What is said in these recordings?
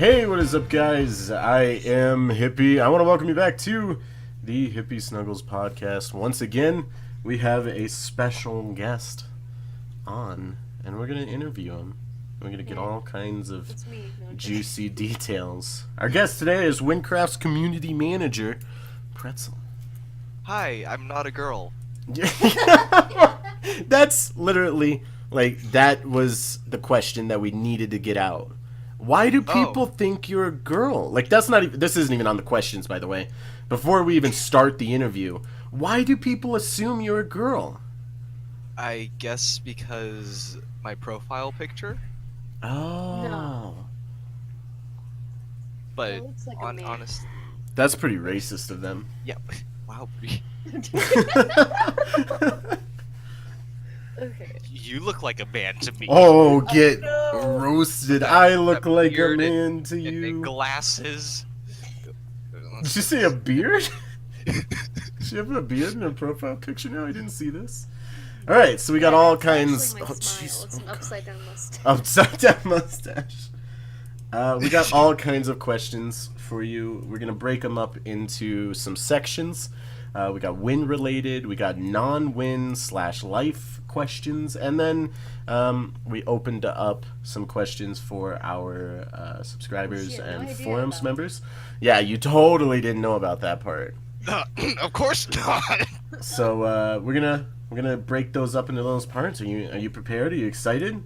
Hey, what is up, guys? I am Hippie. I want to welcome you back to the HippieSnuggles podcast. Once again, we have a special guest on, and we're going to interview him. We're going to get all kinds of juicy details. Our guest today is Wynncraft's community manager, Pretz. Hi, I'm not a girl. That's literally, that was the question that we needed to get out. Why do people think you're a girl? That's not even, this isn't even on the questions, by the way. Before we even start the interview, why do people assume you're a girl? I guess because my profile picture. Oh. No. But like honest. That's pretty racist of them. Yeah. Wow. Okay. You look like a man to me. Oh, get roasted. I look like a man to and you. Glasses. Did you say a beard? Does she have a beard in her profile picture now? I didn't see this. Alright, so we got all kinds. Oh, jeez. It's an upside down mustache. Upside down mustache. We got all kinds of questions for you. We're gonna break them up into some sections. We got Wynn related, we got non-Wynn / life questions, and then we opened up some questions for our subscribers and forums members. Yeah, you totally didn't know about that part. Of course not. So we're gonna break those up into those parts. Are you prepared? Are you excited?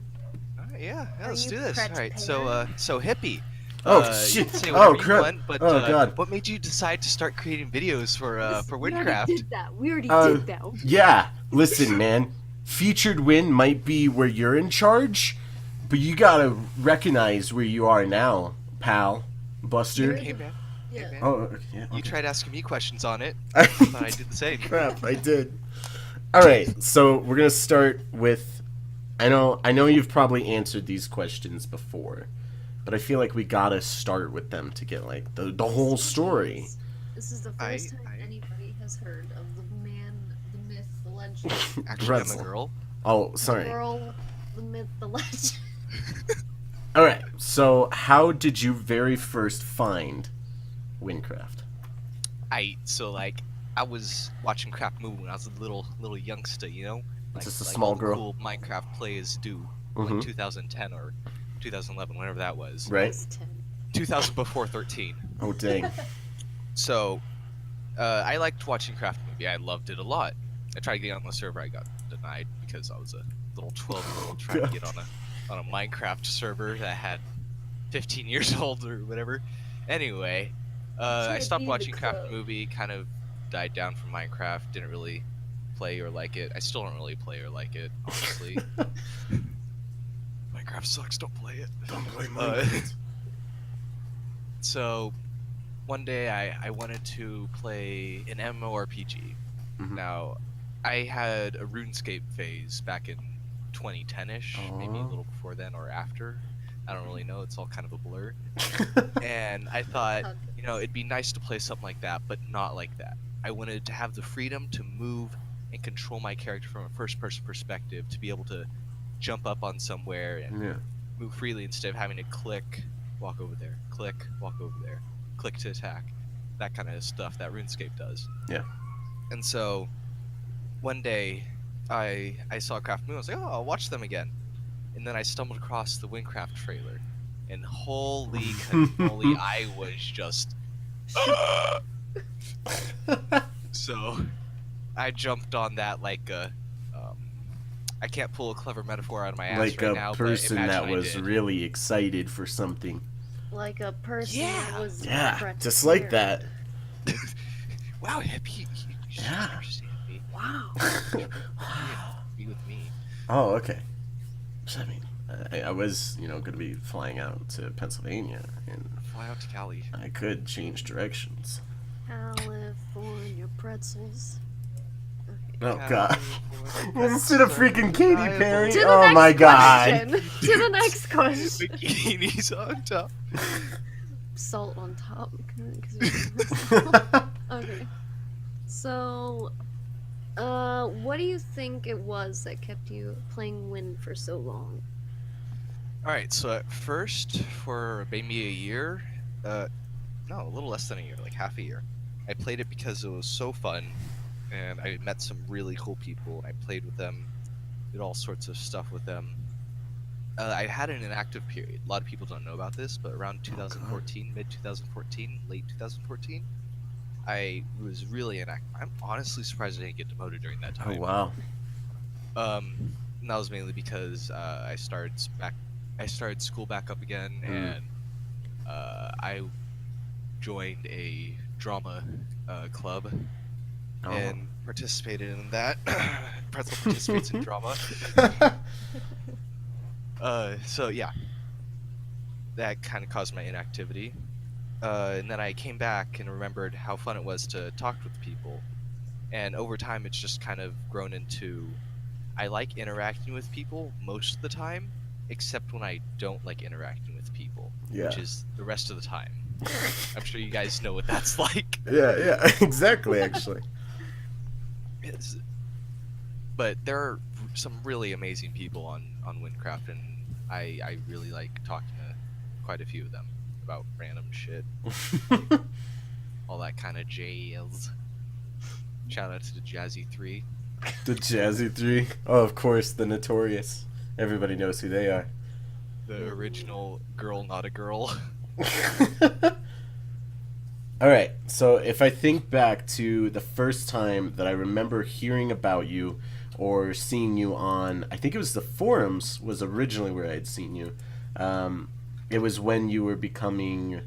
Yeah, let's do this. All right, so hippie. Oh shit! Say Oh you crap! want, but, Oh god! What made you decide to start creating videos for Wynncraft? We already did that. Yeah, listen, man. Featured Wynn might be where you're in charge, but you gotta recognize where you are now, pal, Buster. Hey man. Yeah. Hey, man. Oh, okay, yeah. Okay. You tried asking me questions on it. I thought I did the same. Crap, I did. All right, so we're gonna start with. I know you've probably answered these questions before, but I feel like we gotta start with them to get the whole story. This is the first time anybody has heard of the man, the myth, the legend. Actually, I'm a girl. Oh, sorry. The girl, the myth, the legend. All right. So, how did you very first find Wynncraft? I was watching Craft Movie when I was a little youngster, you know. Just a small all the girl. Cool Minecraft players do, like 2010 or 2011, whenever that was. Right. 2000 before 13. Oh dang. So, I liked watching Craft Movie. I loved it a lot. I tried to get on the server. I got denied because I was a little 12-year-old trying to get on a Minecraft server that had 15 years old or whatever. Anyway, I stopped watching Craft Movie. Kind of died down from Minecraft. Didn't really play or like it. I still don't really play or like it, honestly. Minecraft sucks. Don't play it. Don't play Minecraft. So, one day I wanted to play an MMORPG. Now, I had a RuneScape phase back in 2010-ish, maybe a little before then or after. I don't really know. It's all kind of a blur. And I thought, it'd be nice to play something like that, but not like that. I wanted to have the freedom to move and control my character from a first-person perspective, to be able to jump up on somewhere and move freely instead of having to click, walk over there, click, walk over there, click to attack, that kind of stuff that RuneScape does. Yeah. And so, one day, I saw Craft Movie. I was like, oh, I'll watch them again. And then I stumbled across the Wynncraft trailer, and holy cannoli, I was just. So, I jumped on that like a. I can't pull a clever metaphor out of my ass right now. Like a person that was did. really excited for something. Like a person that was. Yeah, just like that. Wow, hippie, you should understand me. Wow. Be with me. Oh, okay. So, I mean, I was, going to be flying out to Pennsylvania, and fly out to Cali. I could change directions. California pretzels. Okay. Oh god. Instead of freaking Katy Perry. To the Oh next my god. question. To the next question. Bikinis on top. Salt on top. Okay. So, what do you think it was that kept you playing Wynn for so long? All right, so at first, for maybe a year, no, a little less than a year, like half a year, I played it because it was so fun, and I met some really cool people, and I played with them, did all sorts of stuff with them. I had an inactive period. A lot of people don't know about this, but around 2014, mid 2014, late 2014, I was really inactive. I'm honestly surprised I didn't get demoted during that time. Oh wow. And that was mainly because I started school back up again, and I joined a drama club and participated in that. Pretzel participates in drama. So yeah, that kind of caused my inactivity. And then I came back and remembered how fun it was to talk with people. And over time, it's just kind of grown into, I like interacting with people most of the time, except when I don't like interacting with people, which is the rest of the time. I'm sure you guys know what that's like. Yeah, exactly, actually. But there are some really amazing people on Wynncraft, and I really like talking to quite a few of them about random shit. All that kind of jazz. Shout out to the Jazzy 3. The Jazzy 3? Oh, of course, the Notorious. Everybody knows who they are. The original girl, not a girl. Alright, so if I think back to the first time that I remember hearing about you or seeing you on, I think it was the forums was originally where I had seen you. It was when you were becoming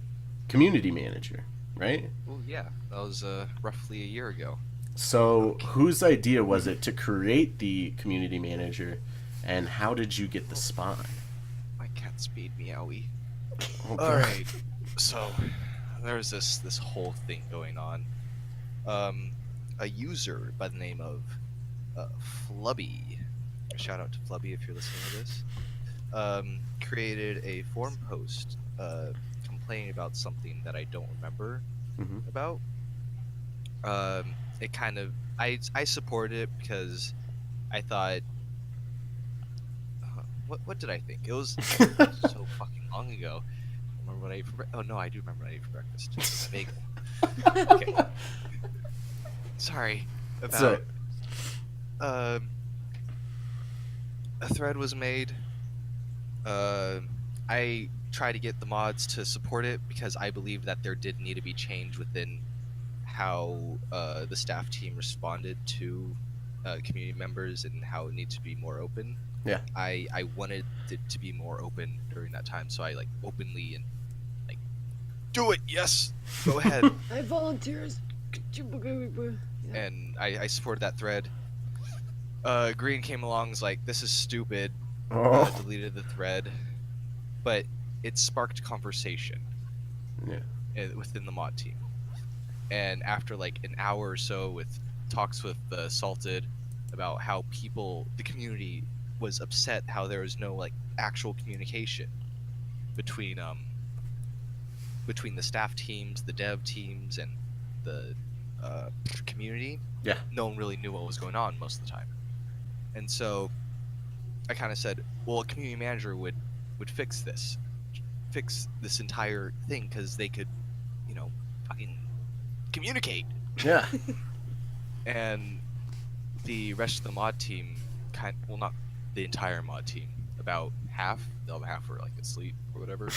community manager, right? Well, yeah, that was roughly a year ago. So whose idea was it to create the community manager, and how did you get the spot? My cat speed meowie. Okay. Alright, so there's this whole thing going on. A user by the name of Flubby, shout out to Flubby if you're listening to this, created a forum post complaining about something that I don't remember about. It kind of, I supported it because I thought, what did I think? It was so fucking long ago. I remember what I ate for breakfast. Oh no, I do remember what I ate for breakfast. A bagel. Okay. Sorry about. A thread was made. I tried to get the mods to support it because I believe that there did need to be change within how the staff team responded to community members and how it needs to be more open. Yeah. I wanted it to be more open during that time, so I like openly and like, do it, yes, go ahead. I volunteers. And I supported that thread. Green came along, was like, this is stupid, deleted the thread, but it sparked conversation within the mod team. And after like an hour or so with talks with Salted about how the community was upset how there was no like actual communication between the staff teams, the dev teams, and the community. Yeah. No one really knew what was going on most of the time. And so I kind of said, well, a community manager would fix this entire thing, because they could, fucking communicate. Yeah. And the rest of the mod team not the entire mod team, about half, the other half were like asleep or whatever.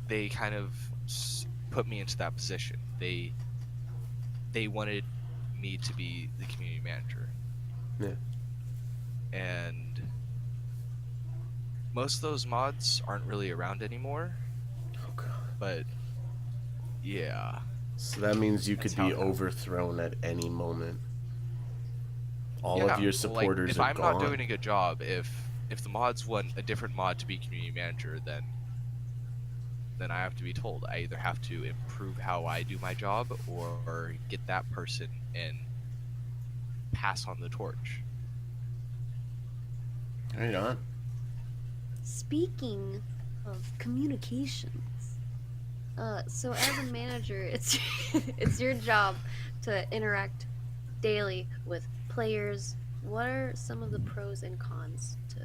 They kind of put me into that position. They wanted me to be the community manager. Yeah. And most of those mods aren't really around anymore. Oh god. But yeah. So that means you could be overthrown at any moment. All of your supporters if are I'm gone. not doing a good job, if the mods want a different mod to be community manager, then I have to be told. I either have to improve how I do my job or get that person and pass on the torch. Right on. Speaking of communications, so as a manager, it's your job to interact daily with players. What are some of the pros and cons to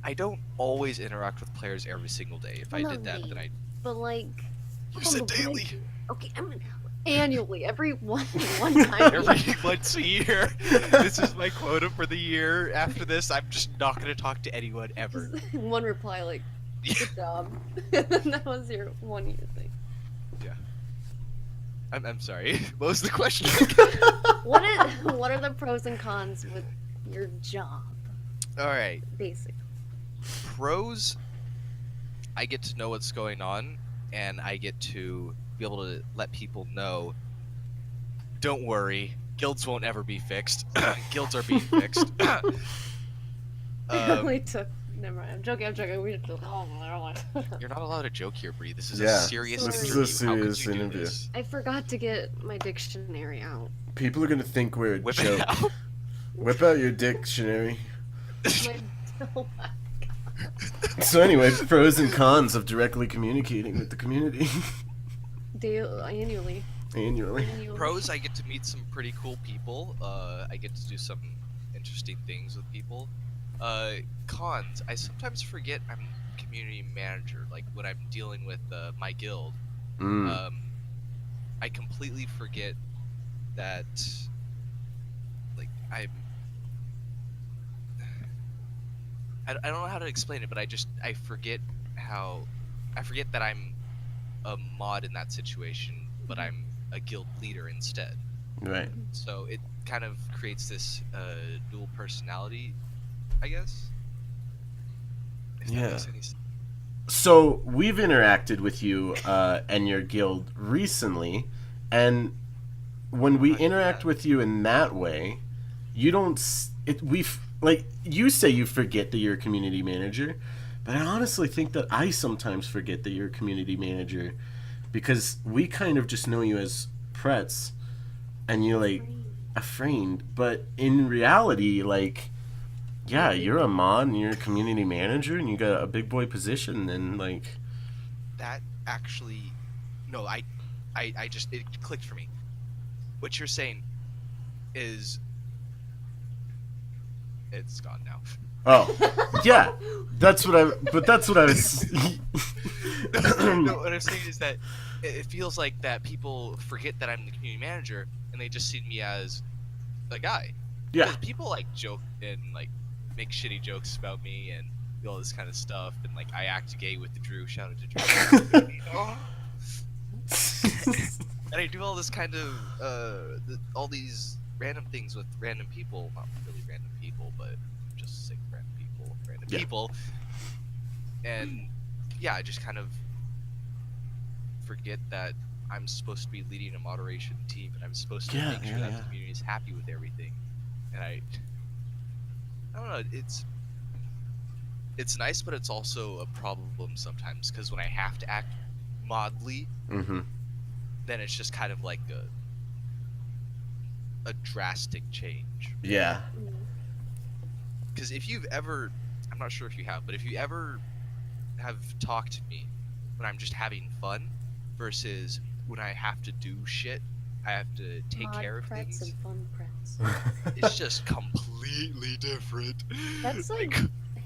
I don't always interact with players every single day. If I did that, then I. But like, You said daily. Okay, I mean annually, every one time. Every once a year. This is my quota for the year. After this, I'm just not going to talk to anyone ever. Just one reply like, "Good job." That was your 1 year thing. Yeah. I'm sorry. What was the question? What are the pros and cons with your job? All right. Basically. Pros, I get to know what's going on, and I get to be able to let people know, don't worry, guilds won't ever be fixed. Guilds are being fixed. It only took. Never mind. I'm joking. We just. You're not allowed to joke here, Bree. This is Yeah, a serious this interview. is a serious How could you interview. do this? I forgot to get my dictionary out. People are gonna think we're a Whip joke. it out. Whip out your dictionary. Oh my So anyway, pros and cons of directly communicating with the community annually. annually. Pros, I get to meet some pretty cool people. I get to do some interesting things with people. Cons, I sometimes forget I'm community manager. Like when I'm dealing with my guild, I completely forget that. Like I don't know how to explain it, but I forget that I'm a mod in that situation, but I'm a guild leader instead. Right. So it kind of creates this dual personality, I guess. If that Yeah. makes any sense. So we've interacted with you and your guild recently, and when we interact with you in that way, you don't. Like you say, you forget that you're a community manager, but I honestly think that I sometimes forget that you're a community manager, because we kind of just know you as Pretz, and you're like a friend, but in reality, like, yeah, you're a mod and you're a community manager and you got a big boy position, and like That actually, no, I just, it clicked for me. What you're saying is, it's gone now. oh yeah, that's what I was. No, what I'm saying is that it feels like that people forget that I'm the community manager and they just see me as a guy. Yeah. Because people like joke and like make shitty jokes about me and do all this kind of stuff, and like I act gay with the Drew. Shout out to Drew. And I do all this kind of all these random things with random people. Not really random people, but just sick random people. And yeah, I just kind of forget that I'm supposed to be leading a moderation team, and I'm supposed to make sure that the community is happy with everything. And I don't know. It's nice, but it's also a problem sometimes, because when I have to act modly, then it's just kind of like a drastic change. Yeah. Because if you've ever, I'm not sure if you have, but if you ever have talked to me when I'm just having fun versus when I have to do shit, I have to take care of Pretz things. and fun Pretz. It's just completely different. That's like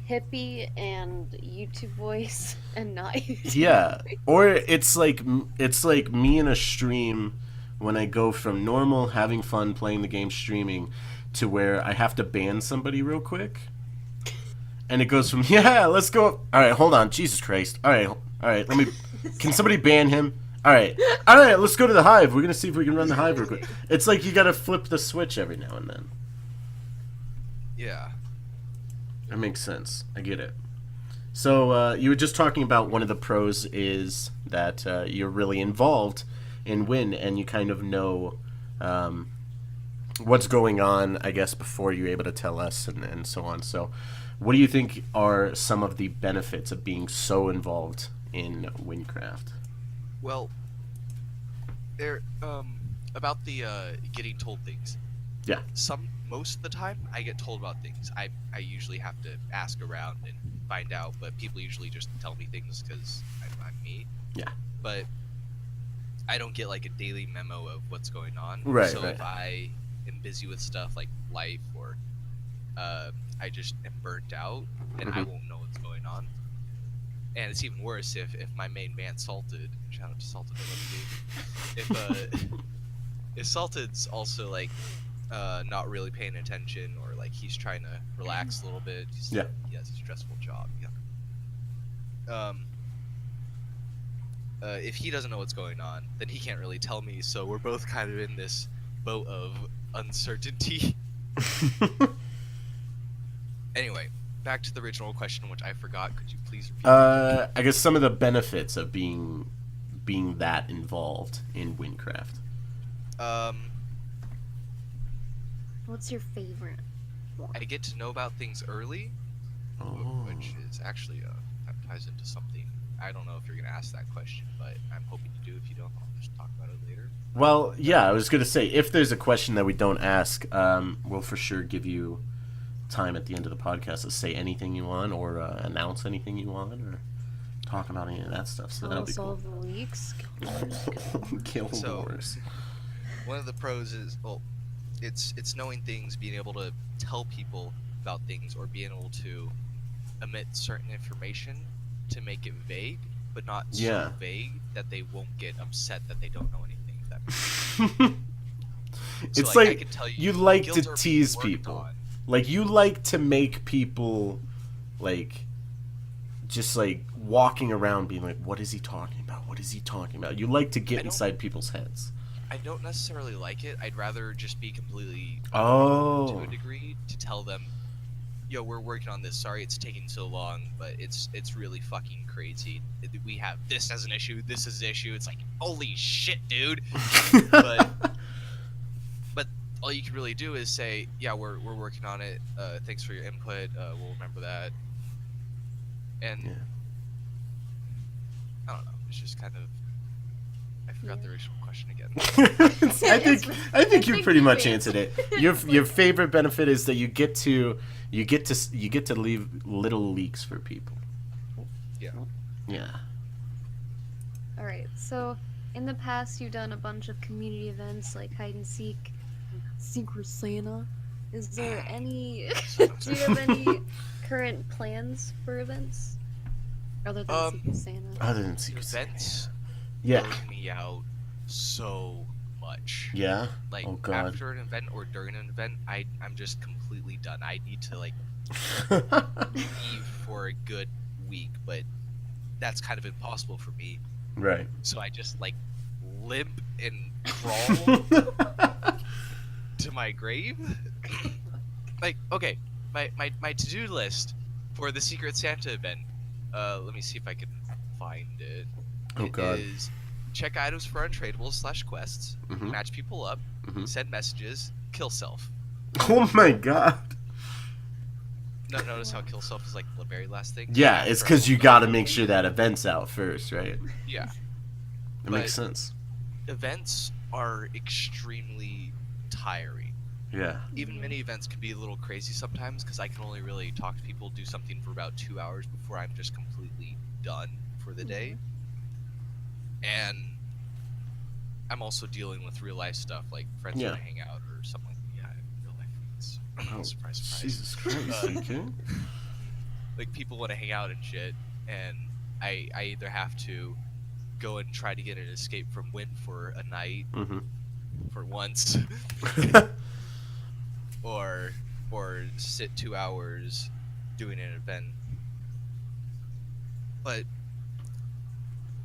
hippie and YouTube voice and not YouTube. Yeah, or it's like me in a stream when I go from normal having fun playing the game streaming to where I have to ban somebody real quick, and it goes from let's go. All right, hold on, Jesus Christ. All right, let me. Can somebody ban him? All right, let's go to the hive. We're gonna see if we can run the hive real quick. It's like you gotta flip the switch every now and then. Yeah. That makes sense. I get it. So you were just talking about one of the pros is that you're really involved in Wynn, and you kind of know what's going on, I guess, before you're able to tell us, and so on. So what do you think are some of the benefits of being so involved in Wynncraft? Well, there about the getting told things. Yeah. Most of the time, I get told about things. I usually have to ask around and find out, but people usually just tell me things because I'm me. Yeah. But I don't get like a daily memo of what's going on. Right. So if I am busy with stuff like life or I just am burnt out and I won't know what's going on. And it's even worse if my main man Salted, shout out to Salted, I love you, if Salted's also like not really paying attention, or like he's trying to relax a little bit. He has a stressful job. If he doesn't know what's going on, then he can't really tell me. So we're both kind of in this boat of uncertainty. Anyway, back to the original question, which I forgot. Could you please repeat? I guess some of the benefits of being that involved in Wynncraft. What's your favorite one? I get to know about things early, which is actually that ties into something. I don't know if you're gonna ask that question, but I'm hoping you do. If you don't, I'll just talk about it later. Well, yeah, I was gonna say, if there's a question that we don't ask, we'll for sure give you time at the end of the podcast to say anything you want, or announce anything you want, or talk about any of that stuff. So that'll be cool. Solve the leaks. Guild Wars. One of the pros is, well, it's knowing things, being able to tell people about things, or being able to omit certain information to make it vague, but not so vague that they won't get upset that they don't know anything. If that makes sense. It's so, like I can tell you like guilds to are tease being worked people. on. Like, you like to make people, like, just, like, walking around being like, what is he talking about? What is he talking about? You like to get inside people's heads. I don't necessarily like it. I'd rather just be completely to a degree, to tell them, yo, we're working on this. Sorry it's taking so long, but it's really fucking crazy. We have this as an issue, this is an issue. It's like, holy shit, dude. but all you can really do is say, yeah, we're working on it. Thanks for your input. We'll remember that. And I don't know. It's just kind of. I forgot the original question again. I think you pretty much answered it. Your favorite benefit is that you get to leave little leaks for people. Yeah. Yeah. All right. So in the past, you've done a bunch of community events like hide and seek, Secret Santa. Is there any? Do you have any current plans for events other than Secret Santa? Other than Secret events. Yeah. Burn me out so much. Yeah. Like, oh God. After an event or during an event, I'm just completely done. I need to like leave for a good week, but that's kind of impossible for me. Right. So I just like limp and crawl to my grave. Like, okay, my to-do list for the Secret Santa event. Let me see if I can find it. Oh God. It is check items for untradables / quests, match people up, send messages, kill self. Oh my God. No, notice how kill self is like the very last thing? Yeah, it's because you got to make sure that event's out first, right? Yeah. That makes sense. Events are extremely tiring. Yeah. Even mini events can be a little crazy sometimes because I can only really talk to people, do something for about 2 hours before I'm just completely done for the day. And I'm also dealing with real life stuff, like friends want to hang out or something like that. Yeah, real life friends. Oh, surprise, surprise. Jesus Christ, okay. Like, people want to hang out and shit, and I either have to go and try to get an escape from Wynn for a night, for once, or sit 2 hours doing an event. But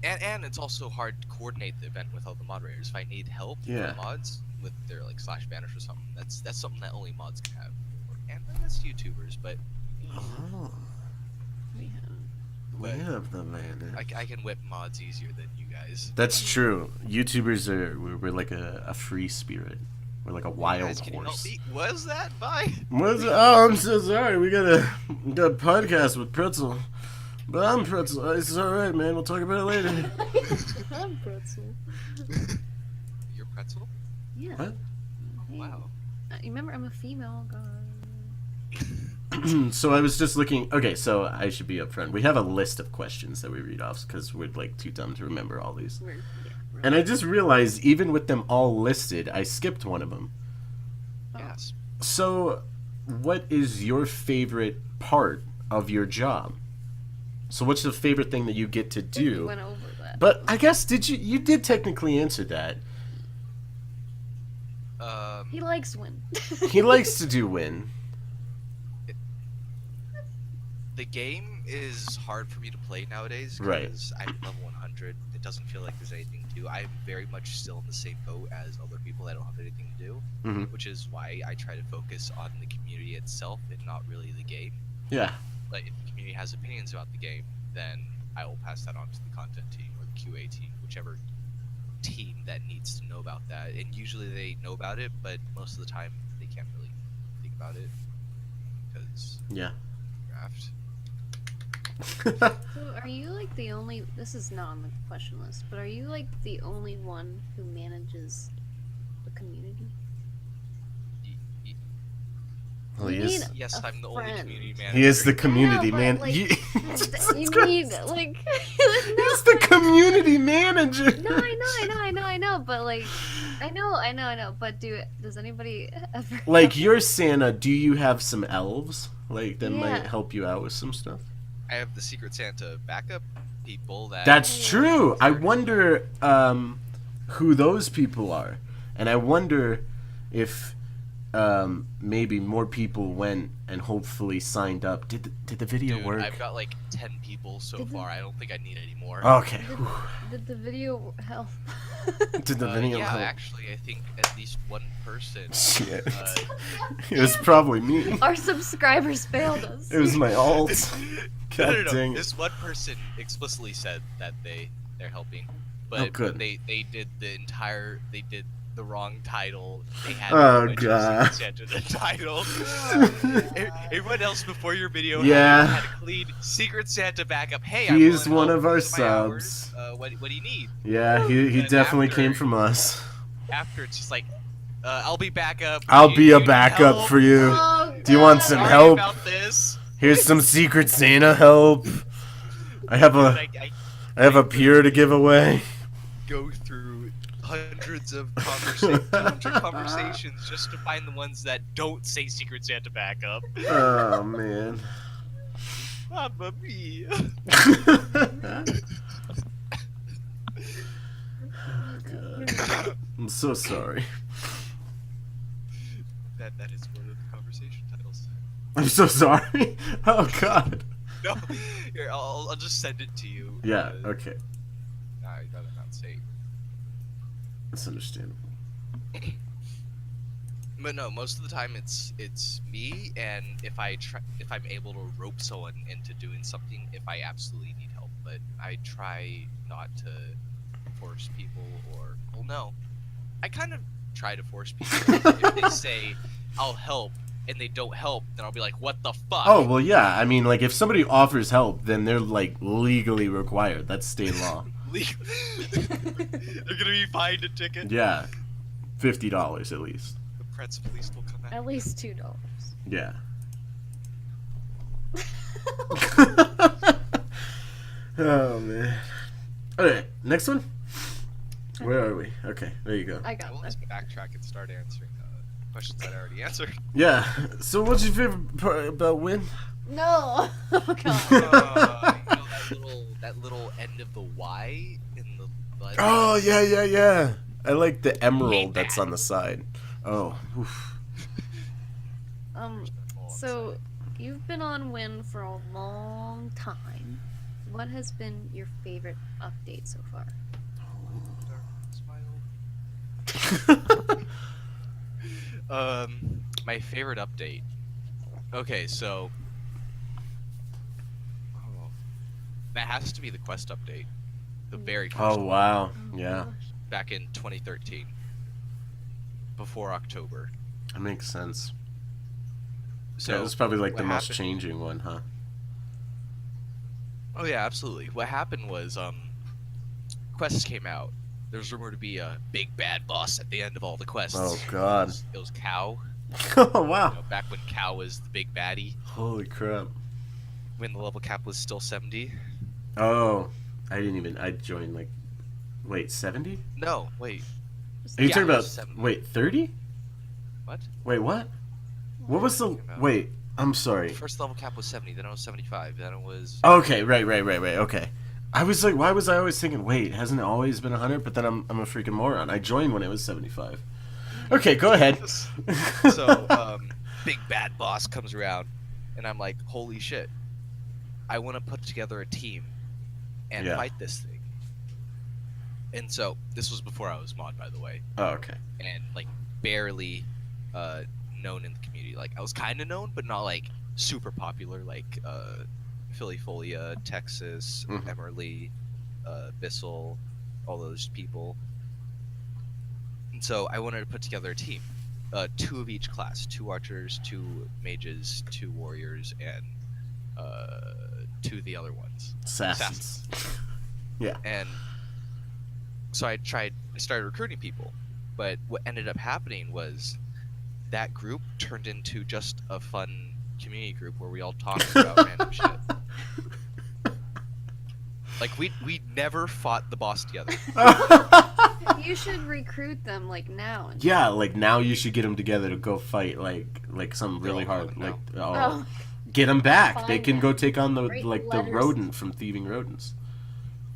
and it's also hard to coordinate the event with all the moderators. If I need help from mods with their like slash banners or something, that's something that only mods can have, and that's YouTubers. But we have the man. I can whip mods easier than you guys. That's true. YouTubers we're like a free spirit. We're like a wild horse. Can you help me? Was that bye? Oh, I'm so sorry. We got a podcast with Pretzel. But I'm Pretzel. It's alright, man. We'll talk about it later. I'm Pretzel. You're Pretzel? Yeah. What? Oh, wow. You remember, I'm a female guy. So I was just looking. Okay, so I should be upfront. We have a list of questions that we read off because we're like too dumb to remember all these. And I just realized, even with them all listed, I skipped one of them. Yes. So, what is your favorite part of your job? So what's the favorite thing that you get to do? We went over that. But I guess you did technically answer that. He likes Wynn. He likes to do Wynn. The game is hard for me to play nowadays because I'm level 100. It doesn't feel like there's anything to do. I'm very much still in the same boat as other people that don't have anything to do, which is why I try to focus on the community itself and not really the game. Yeah. But if the community has opinions about the game, then I will pass that on to the content team or the QA team, whichever team that needs to know about that. And usually they know about it, but most of the time they can't really think about it because draft. So are you like the only, this is not on the question list, but are you like the only one who manages the community? Well, he is. Yes, I'm the only community manager. He is the community man. Like, you need like He's the community manager. No, I know, but like, I know. But does anybody ever like you're Santa? Do you have some elves like that might help you out with some stuff? I have the Secret Santa backup people that. That's true. I wonder who those people are, and I wonder if maybe more people went and hopefully signed up. Did the video work? I've got like 10 people so far. I don't think I need any more. Okay. Did the video help? Did the video help? Yeah, actually, I think at least one person. Shit. It was probably me. Our subscribers failed us. It was my alt. God no. dang it. This one person explicitly said that they're helping, but good. they did they did the wrong title. They had God. Santa the title. Everyone else before your video had a clean Secret Santa backup. Hey, he is one of our subs. What do you need? Yeah, he definitely came from us. After it's just like, I'll be backup. I'll be a backup for you. Oh, do you want some help? About this. Here's some Secret Santa help. I have a peer to give away. Go through hundreds of conversations just to find the ones that don't say Secret Santa backup. Oh man. Mamma mia. I'm so sorry. That is one of the conversation titles. I'm so sorry. Oh god. No, here I'll just send it to you. Yeah. Okay. I'd rather not say. That's understandable. But no, most of the time it's me, and if I'm able to rope someone into doing something, if I absolutely need help. But I try not to force people, or well, no, I kind of try to force people. If they say I'll help and they don't help, then I'll be like, what the fuck? Oh well, yeah. I mean, like if somebody offers help, then they're like legally required. That's state law. They're gonna be fined a ticket. Yeah, $50 at least. The Pretz police will come out. At least $2. Yeah. Oh man. Okay, next one. Where are we? Okay, there you go. I got We'll this. just backtrack and start answering questions that I already answered. Yeah. So, what's your favorite part about Wynn? No. Oh god. You know, that little end of the Y in the. Oh yeah. I like the emerald that's on the side. Oh. Oof. So you've been on Wynn for a long time. What has been your favorite update so far? My favorite update. Okay, so that has to be the quest update. The very first Oh one, wow. Yeah. back in 2013. Before October. That makes sense. So Yeah, it was probably like what the most happened- changing one, huh? Oh yeah, absolutely. What happened was quests came out. There was rumored to be a big bad boss at the end of all the quests. Oh god. It was Cow. Oh wow. You know, back when Cow was the big baddie. Holy crap. When the level cap was still 70. Oh, I joined like, wait, 70? No, wait. Are you Yeah, talking it about, was 70. wait, 30? What? Wait, what? What was the... Wait, I'm sorry. First level cap was 70, then it was 75, then it was... Okay, right, okay. I was like, why was I always thinking, wait, hasn't it always been 100? But then I'm a freaking moron. I joined when it was 75. Okay, go ahead. So, big bad boss comes around, and I'm like, holy shit. I want to put together a team and fight this thing. And so, this was before I was mod, by the way. Oh, okay. And, like, barely known in the community. Like, I was kind of known, but not, like, super popular, like, Philly Folia, Texas, Emerly, Bissell, all those people. And so, I wanted to put together a team. 2 of each class. 2 archers, 2 mages, 2 warriors, and 2 of the other ones. Assassins. Yeah. And so I started recruiting people, but what ended up happening was that group turned into just a fun community group where we all talked about random shit. Like we never fought the boss together. You should recruit them like now. Yeah, like now you should get them together to go fight like something really hard. Like get them back. They can go take on the the rodent from Thieving Rodents.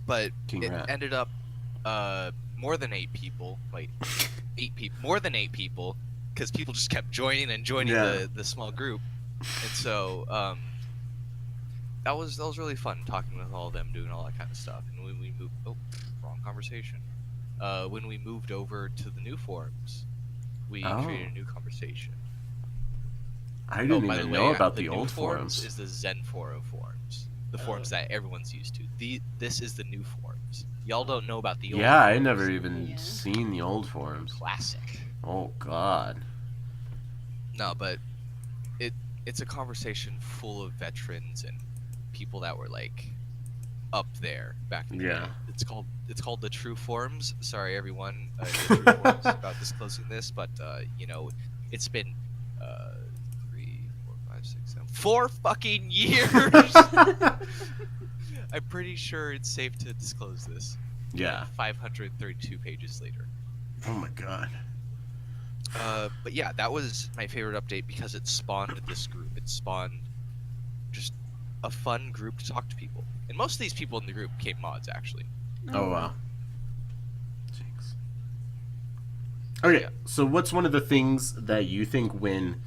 But it ended up more than 8 people, like 8 people, more than 8 people, because people just kept joining the small group, and so that was really fun talking with all of them, doing all that kind of stuff. And when we moved, wrong conversation. When we moved over to the new forums, we created a new conversation. I didn't even know about the old forums. Is the Zen forum forums, the forums that everyone's used to. This is the new forums. Y'all don't know about the old forums. I never even seen the old forums. Classic. Oh God. No, but it's a conversation full of veterans and people that were like up there back in the day. It's called the True Forums. Sorry everyone, the True Forums about disclosing this, but it's been 3, 4, 5, 6, 7, 4 fucking years. I'm pretty sure it's safe to disclose this. Yeah. 532 pages later. Oh my God. But yeah, that was my favorite update because it spawned this group. It spawned just a fun group to talk to people. And most of these people in the group became mods, actually. Oh, wow. Jinx. Okay, so what's one of the things that you think Wynn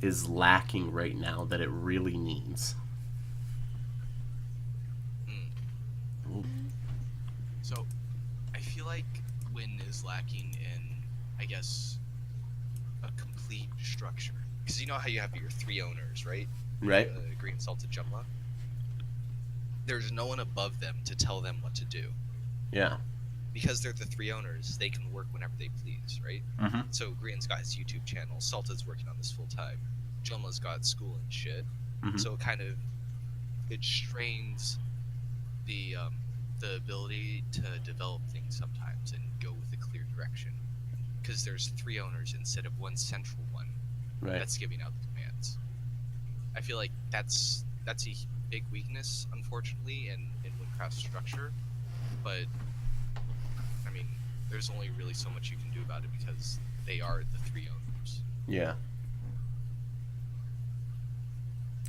is lacking right now that it really needs? So, I feel like Wynn is lacking in, I guess, a complete structure. Because you know how you have your 3 owners, right? Right. Green Salted Jumla. There's no one above them to tell them what to do. Yeah. Because they're the 3 owners, they can work whenever they please, right? Mm-hmm. So Green's got his YouTube channel, Salted's working on this full time, Jumla's got school and shit. Mm-hmm. So it strains the ability to develop things sometimes and go with a clear direction. Because there's 3 owners instead of one central one that's giving out the commands. I feel like that's a big weakness, unfortunately, in Wynncraft's structure. But I mean, there's only really so much you can do about it because they are the 3 owners. Yeah.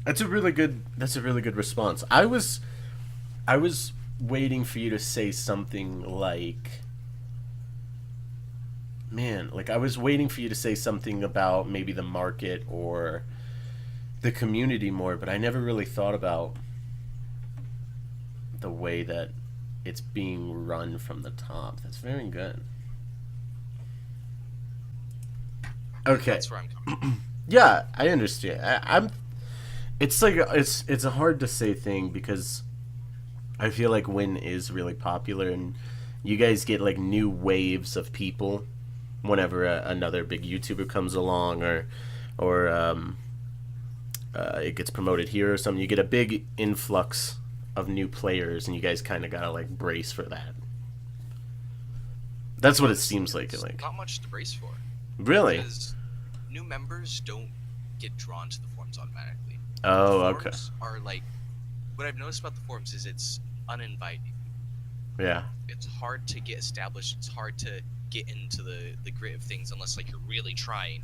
That's a really good response. I was waiting for you to say something like, I was waiting for you to say something about maybe the market or the community more, but I never really thought about the way that it's being run from the top. That's very good. Okay. That's where I'm coming from. Yeah, I understand. It's like it's a hard to say thing because I feel like Wynn is really popular and you guys get like new waves of people whenever another big YouTuber comes along or it gets promoted here or something. You get a big influx of new players and you guys kind of gotta like brace for that. That's what it seems like. Not much to brace for. Really? Because new members don't get drawn to the forums automatically. Oh, the okay. Forums are like, what I've noticed about the forums is it's uninviting. Yeah. It's hard to get established. It's hard to get into the grit of things unless like you're really trying.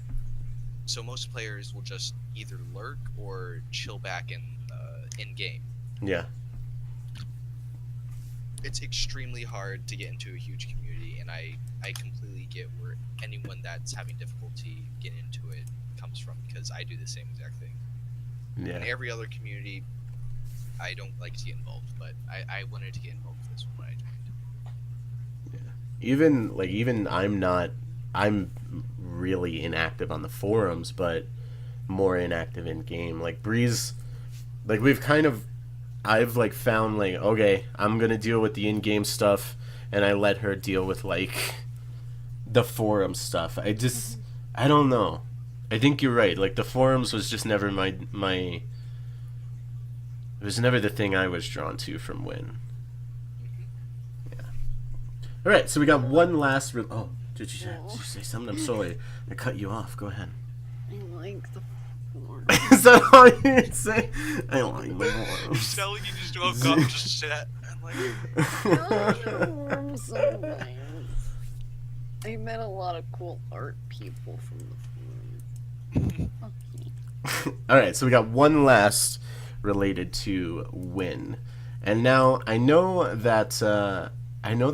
So most players will just either lurk or chill back in game. Yeah. It's extremely hard to get into a huge community, and I completely get where anyone that's having difficulty getting into it comes from, because I do the same exact thing. Yeah. In every other community, I don't like to get involved, but I wanted to get involved with this one when I joined. Yeah. Even I'm really inactive on the forums, but more inactive in game. Like Breeze, like I've like found like, okay, I'm gonna deal with the in-game stuff, and I let her deal with like the forum stuff. I don't know. I think you're right. Like the forums was just never my it was never the thing I was drawn to from Wynn. Yeah. All right, so we got one last. Oh, did you say something? I'm sorry. I cut you off. Go ahead. I like the forums. Is that all you say? I like the forums. Selling you just woke up just chat. I'm like, Forums so nice. I met a lot of cool art people from the forums. Okay. All right, so we got one last related to Wynn, and now I know that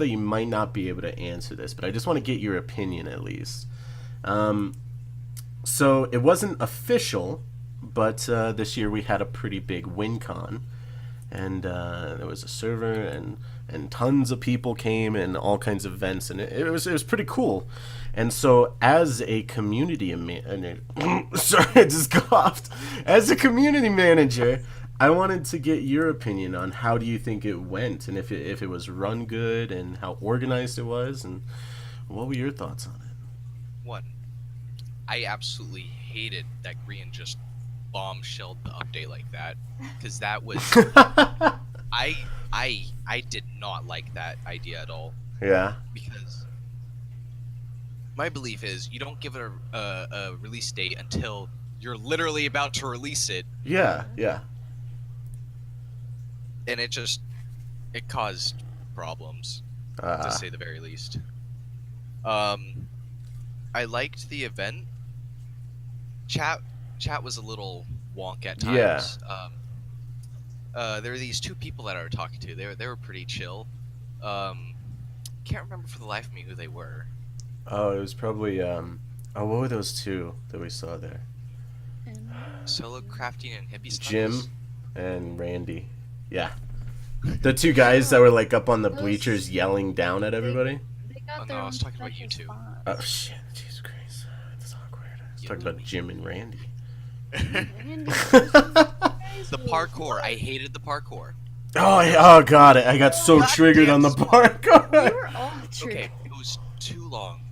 you might not be able to answer this, but I just want to get your opinion at least. So it wasn't official, but this year we had a pretty big Wynncon, and there was a server and tons of people came and all kinds of events, and it was pretty cool. And so as a community sorry, I just coughed. As a community manager, I wanted to get your opinion on how do you think it went, and if it was run good, and how organized it was, and what were your thoughts on it? one, I absolutely hated that Green just bombshelled the update like that, because that was I did not like that idea at all. Yeah. Because my belief is you don't give it a release date until you're literally about to release it. Yeah, yeah. And it caused problems, to say the very least. I liked the event. Chat was a little wonk at times. Yeah. There were these two people that I were talking to. They were pretty chill. Can't remember for the life of me who they were. Oh, it was probably what were those two that we saw there? Solo Crafting and HippieSnuggles. Jim and Randy. Yeah. The two guys that were like up on the bleachers yelling down at everybody. They got Oh, their no, I own was talking about you special two. spots. Oh shit, Jesus Christ. That's awkward. I was You talking know about me. Jim and Randy. The parkour. I hated the parkour. Oh god, I got so God triggered damn on the it. parkour. We were all triggered. Okay, it was too long.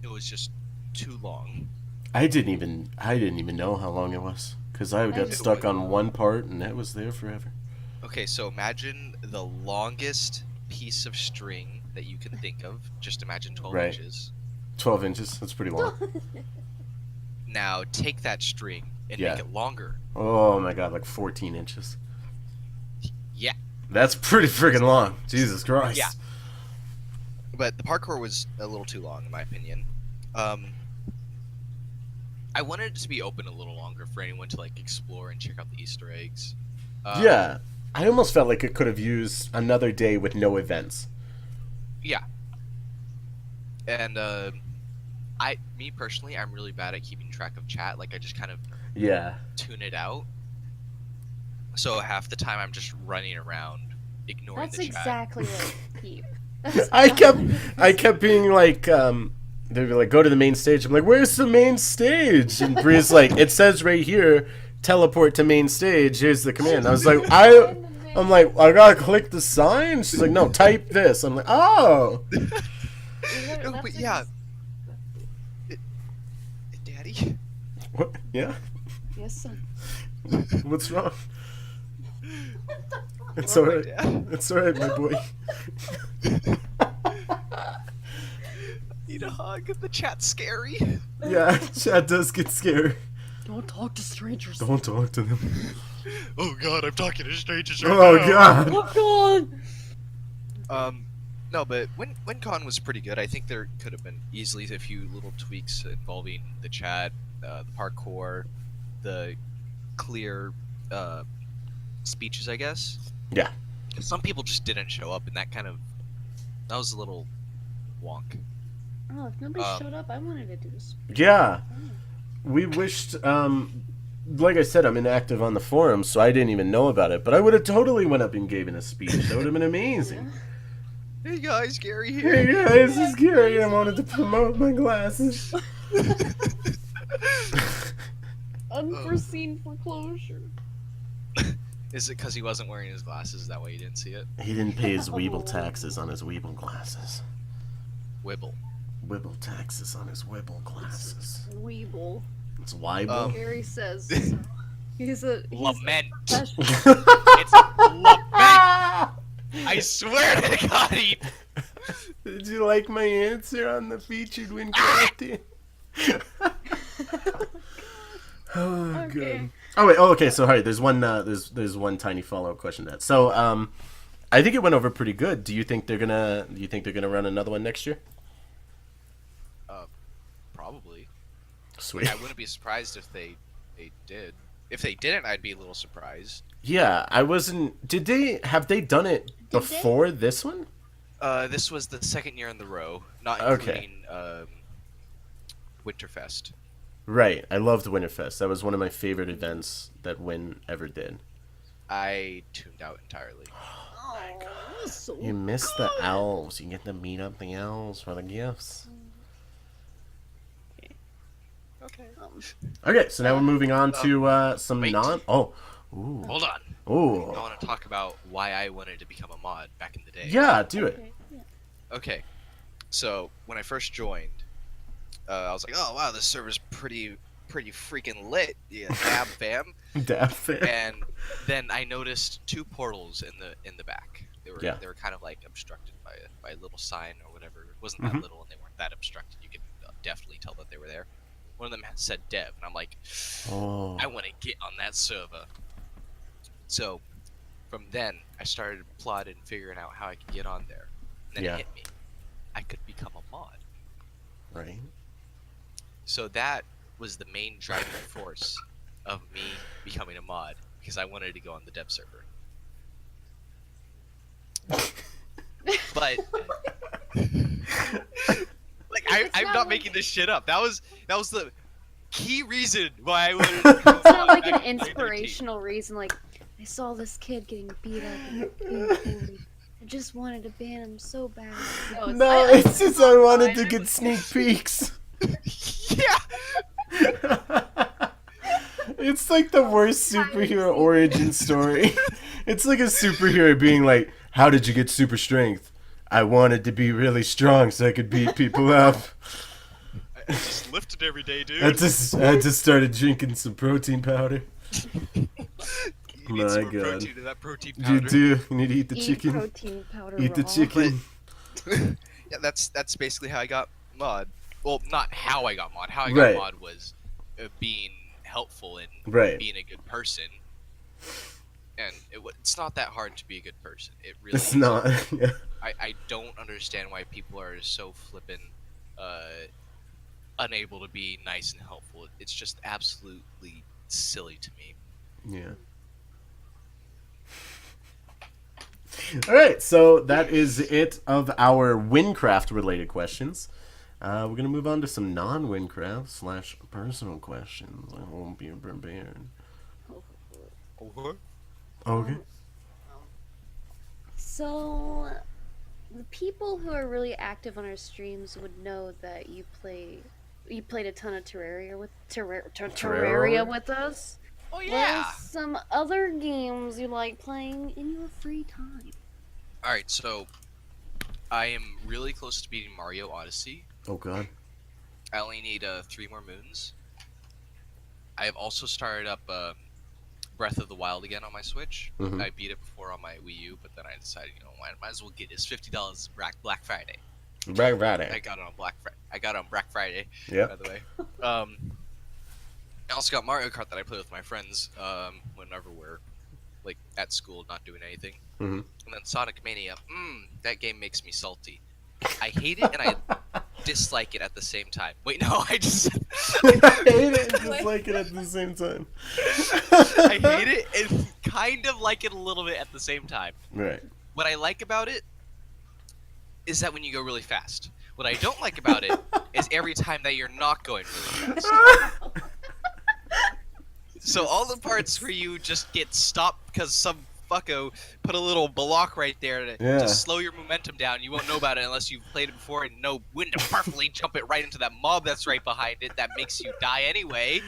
It was just too long. I didn't even know how long it was, because I got just stuck didn't on know. one part and that was there forever. Okay, so imagine the longest piece of string that you can think of. Just imagine 12 Right. inches. 12 inches, that's pretty long. Now take that string and Yeah. make it longer. Oh my god, like 14 inches. Yeah. That's pretty freaking long. Jesus Christ. Yeah. But the parkour was a little too long, in my opinion. I wanted it to be open a little longer for anyone to like explore and check out the Easter eggs. Yeah. I almost felt like it could have used another day with no events. Yeah. And me personally, I'm really bad at keeping track of chat. Like I just kind of Yeah. tune it out. So half the time I'm just running around ignoring That's the chat. exactly like Peep. I kept being like, they'd be like, go to the main stage. I'm like, where's the main stage? And Bree's like, it says right here, teleport to main stage. Here's the command. I was like, I'm like, I gotta click the sign. She's like, no, type this. I'm like, oh. No, but yeah. Daddy? What? Yeah. Yes, son. What's wrong? It's Oh, my alright. dad. It's alright, my boy. Need a hug. The chat's scary. Yeah, chat does get scared. Don't talk to strangers. Don't talk to them. Oh god, I'm talking to strangers right Oh now. god. Oh god. No, but Wynncon was pretty good. I think there could have been easily a few little tweaks involving the chat, the parkour, the clear speeches, I guess. Yeah. Some people just didn't show up, and that was a little wonk. Oh, if nobody showed up, I wanted to do this. Yeah. We wished, like I said, I'm inactive on the forums, so I didn't even know about it, but I would have totally went up and given a speech. That would have been amazing. Hey guys, Gary here. Hey guys, this is Gary. I wanted to promote my glasses. Unforeseen foreclosure. Is it because he wasn't wearing his glasses? Is that why you didn't see it? He didn't pay his Weeble taxes on his Weeble glasses. Wibble. Wibble taxes on his Wibble glasses. Weeble. It's Weeble. Gary says he's lament. It's It's lament. I swear to God, he... Did you like my answer on the featured Wynncraft? Oh, Okay. good. Oh wait. Oh, okay. So, all right. There's one tiny follow-up question to that. So, I think it went over pretty good. Do you think they're gonna run another one next year? Probably. Sweet. I wouldn't be surprised if they did. If they didn't, I'd be a little surprised. Yeah, I wasn't. Have they done it before this one? This was the second year in the row, not Okay. including Winterfest. Right. I loved Winterfest. That was one of my favorite events that Wynn ever did. I tuned out entirely. Oh my God. So You missed the elves. You get to meet up the elves for the gifts. Okay. Okay, so now we're moving on to some wait. Oh. Ooh. Hold on. Ooh. I want to talk about why I wanted to become a mod back in the day. Yeah, do it. Okay. Yeah. Okay. So when I first joined, I was like, "Oh wow, this server's pretty freaking lit." Yeah, dab fam. Dab fan. And then I noticed two portals in the back. They were kind of like obstructed by a little sign or whatever. It wasn't that little, and they weren't that obstructed. You could definitely tell that they were there. One of them said dev, and I'm like, Oh. I want to get on that server. So from then, I started plotting, figuring out how I could get on there. And then Yeah. it hit me. I could become a mod. Right. So that was the main driving force of me becoming a mod, because I wanted to go on the dev server. But like I'm not making this shit up. That was the key reason why I wanted to become a It's not mod like back an in 2013. inspirational reason. Like I saw this kid getting beat up and being bullied. I just wanted to ban him so bad. No, it's just I wanted to get sneak peeks. Yeah. It's like the worst superhero origin story. It's like a superhero being like, "How did you get super strength?" "I wanted to be really strong so I could beat people up. I just lifted every day, dude. I just started drinking some protein powder." You need My some more God. protein in that protein You powder. do. You need to eat the Eat chicken. protein powder. Eat the raw. chicken. Yeah, that's basically how I got mod. Well, not how I got mod. How I got Right. mod was being helpful and Right. being a good person. And it's not that hard to be a good person. It really It's isn't. not. Yeah. I don't understand why people are so flippin' unable to be nice and helpful. It's just absolutely silly to me. Yeah. All right, so that is it of our Wynncraft related questions. We're gonna move on to some non-Wynncraft / personal questions. I won't be prepared. Okay. So, the people who are really active on our streams would know that you played a ton of Terraria with us. Oh What yeah. are some other games you like playing in your free time? All right, so I am really close to beating Mario Odyssey. Oh God. I only need 3 more moons. I have also started up Breath of the Wild again on my Switch. Mhm. I beat it before on my Wii U, but then I decided, might as well get it. It's $50 Black Friday. Black I Friday. got it on Black Friday. Yep. By the way. I also got Mario Kart that I play with my friends whenever we're like at school, not doing anything. Mm-hmm. And then Sonic Mania, that game makes me salty. I hate it and I dislike it at the same time. Wait, no, I just I hate it and dislike it at the same time. I hate it and kind of like it a little bit at the same time. Right. What I like about it is that when you go really fast. What I don't like about it is every time that you're not going really fast. So all the parts where you just get stopped because some fucko put a little block right there to slow your momentum down. You won't know about it unless you've played it before and know when to perfectly jump it right into that mob that's right behind it that makes you die anyway.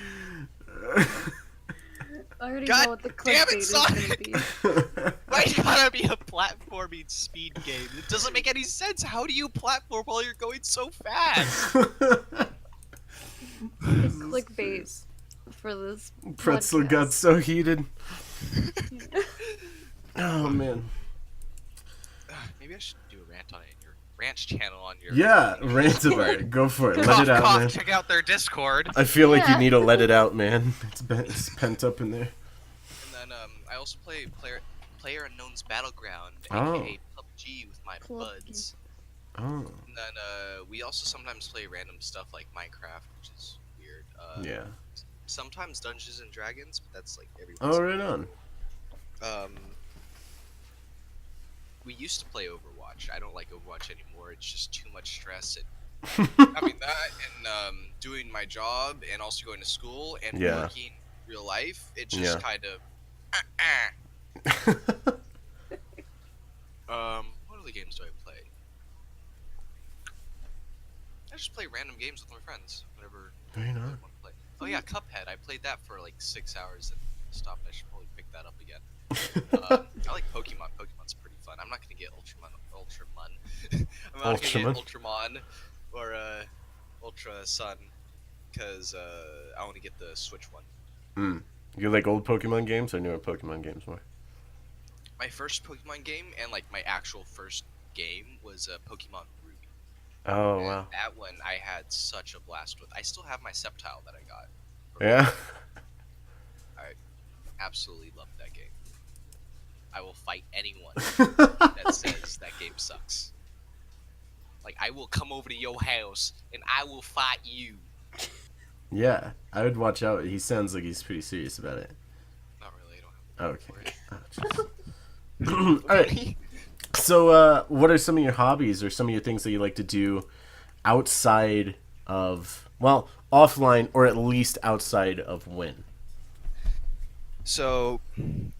I already God know what the damn clickbait it, is gonna be. Why gotta be a platforming speed game? It doesn't make any sense. How do you platform while you're going so fast? The clickbait for this Pretzel podcast. got so heated. Oh man. Maybe I should do a rant on it in your ranch channel on your. Yeah, rant about it. Go for it. Let Cough, it out, cough, man. check out their Discord. I feel like you Yeah. need to let it out, man. It's pent up in there. And then I also play Player Unknown's Battleground, Oh. aka PUBG, with my buds. Oh. And then we also sometimes play random stuff like Minecraft, which is weird. Yeah. Sometimes Dungeons and Dragons, but that's like every once Oh, in a right on. We used to play Overwatch. I don't like Overwatch anymore. It's just too much stress and having that and doing my job and also going to school and Yeah. working real life. It just kind of. What other games do I play? I just play random games with my friends whenever Very I nice. want to play. Oh yeah, Cuphead. I played that for like 6 hours and stopped. I should probably pick that up again. I like Pokemon. Pokemon's pretty fun. I'm not gonna get Ultraman. I'm not gonna get Ultraman or Ultra Sun because I want to get the Switch one. You like old Pokemon games or newer Pokemon games more? My first Pokemon game and like my actual first game was Pokemon Ruby. Oh, And wow. that one I had such a blast with. I still have my Sceptile that I got. Yeah? I absolutely love that game. I will fight anyone that says that game sucks. Like, I will come over to your house and I will fight you. Yeah, I would watch out. He sounds like he's pretty serious about it. Not really, I don't have Okay. Oh, jeez. Alright. So, what are some of your hobbies or some of your things that you like to do outside of, well, offline or at least outside of Wynn? So,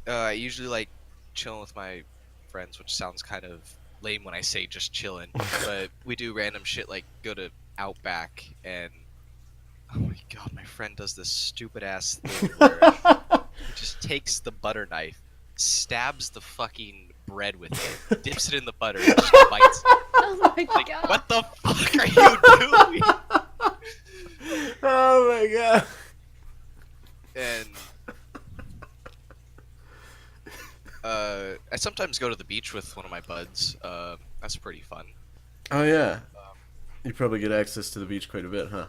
I usually like chilling with my friends, which sounds kind of lame when I say just chilling, but we do random shit like go to Outback and oh my god, my friend does this stupid ass thing where he just takes the butter knife, stabs the fucking bread with it, dips it in the butter, and just bites it. Oh my Like, god. what the fuck are you doing? Oh my god. And I sometimes go to the beach with one of my buds. That's pretty fun. Oh yeah. You probably get access to the beach quite a bit, huh?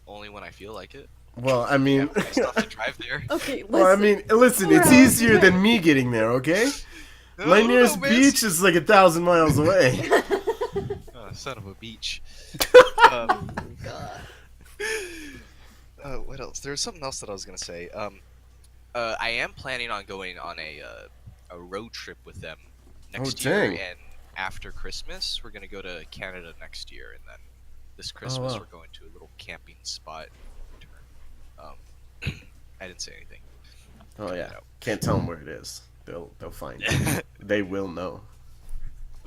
Only when I feel like it. Well, I mean, I still have to drive there. Okay, listen. well, I mean, listen, We're it's out. easier than me getting there, okay? My nearest beach is like 1,000 miles away. Oh, son of a beach. Oh god. What else? There was something else that I was gonna say. I am planning on going on a road trip with them next year, dang. and after Christmas, we're gonna go to Canada next year, and then this Christmas wow. we're going to a little camping spot. I didn't say anything. Oh yeah. No. Can't tell them where it is. They'll find it. They will know.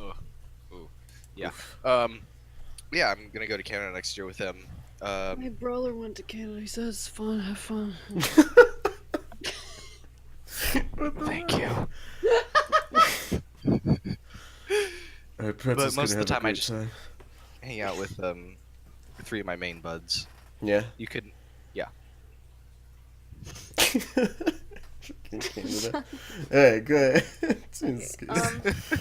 Ooh. Yeah. Yeah, I'm gonna go to Canada next year with them. My brother went to Canada. He says it's fun. Have fun. Thank you. Alright, Pretz But is most gonna of the have a time I great just- time. Hang out with 3 of my main buds. Yeah. You could. Canada. Alright, go ahead. Jesus Christ.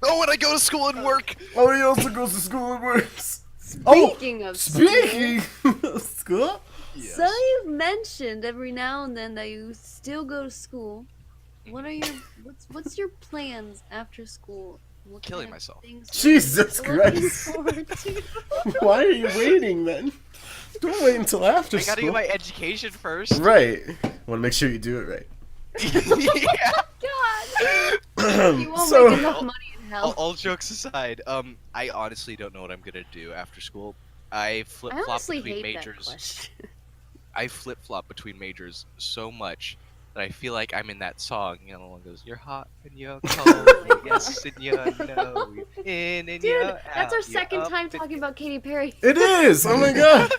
Oh, when I go to school and work. Oh, he also goes to school and works. Speaking of Speaking of school, Yes. So you've mentioned every now and then that you still go to school. What are your what's your plans after school? What Killing kind of myself. things Jesus are you looking Christ. forward to? Why are you waiting then? Don't wait until after I gotta school. get my education first. Right. Want to make sure you do it right. Yeah. God, you won't So- make enough money in hell. All jokes aside, I honestly don't know what I'm gonna do after school. I flip I flop honestly between hate that majors. question. I flip flop between majors so much that I feel like I'm in that song. You know, one goes, "You're hot and you're cold, yes and you know, you're in and Dude, you're that's our out, you're second up time and talking about Katy Perry. It is! Oh my god!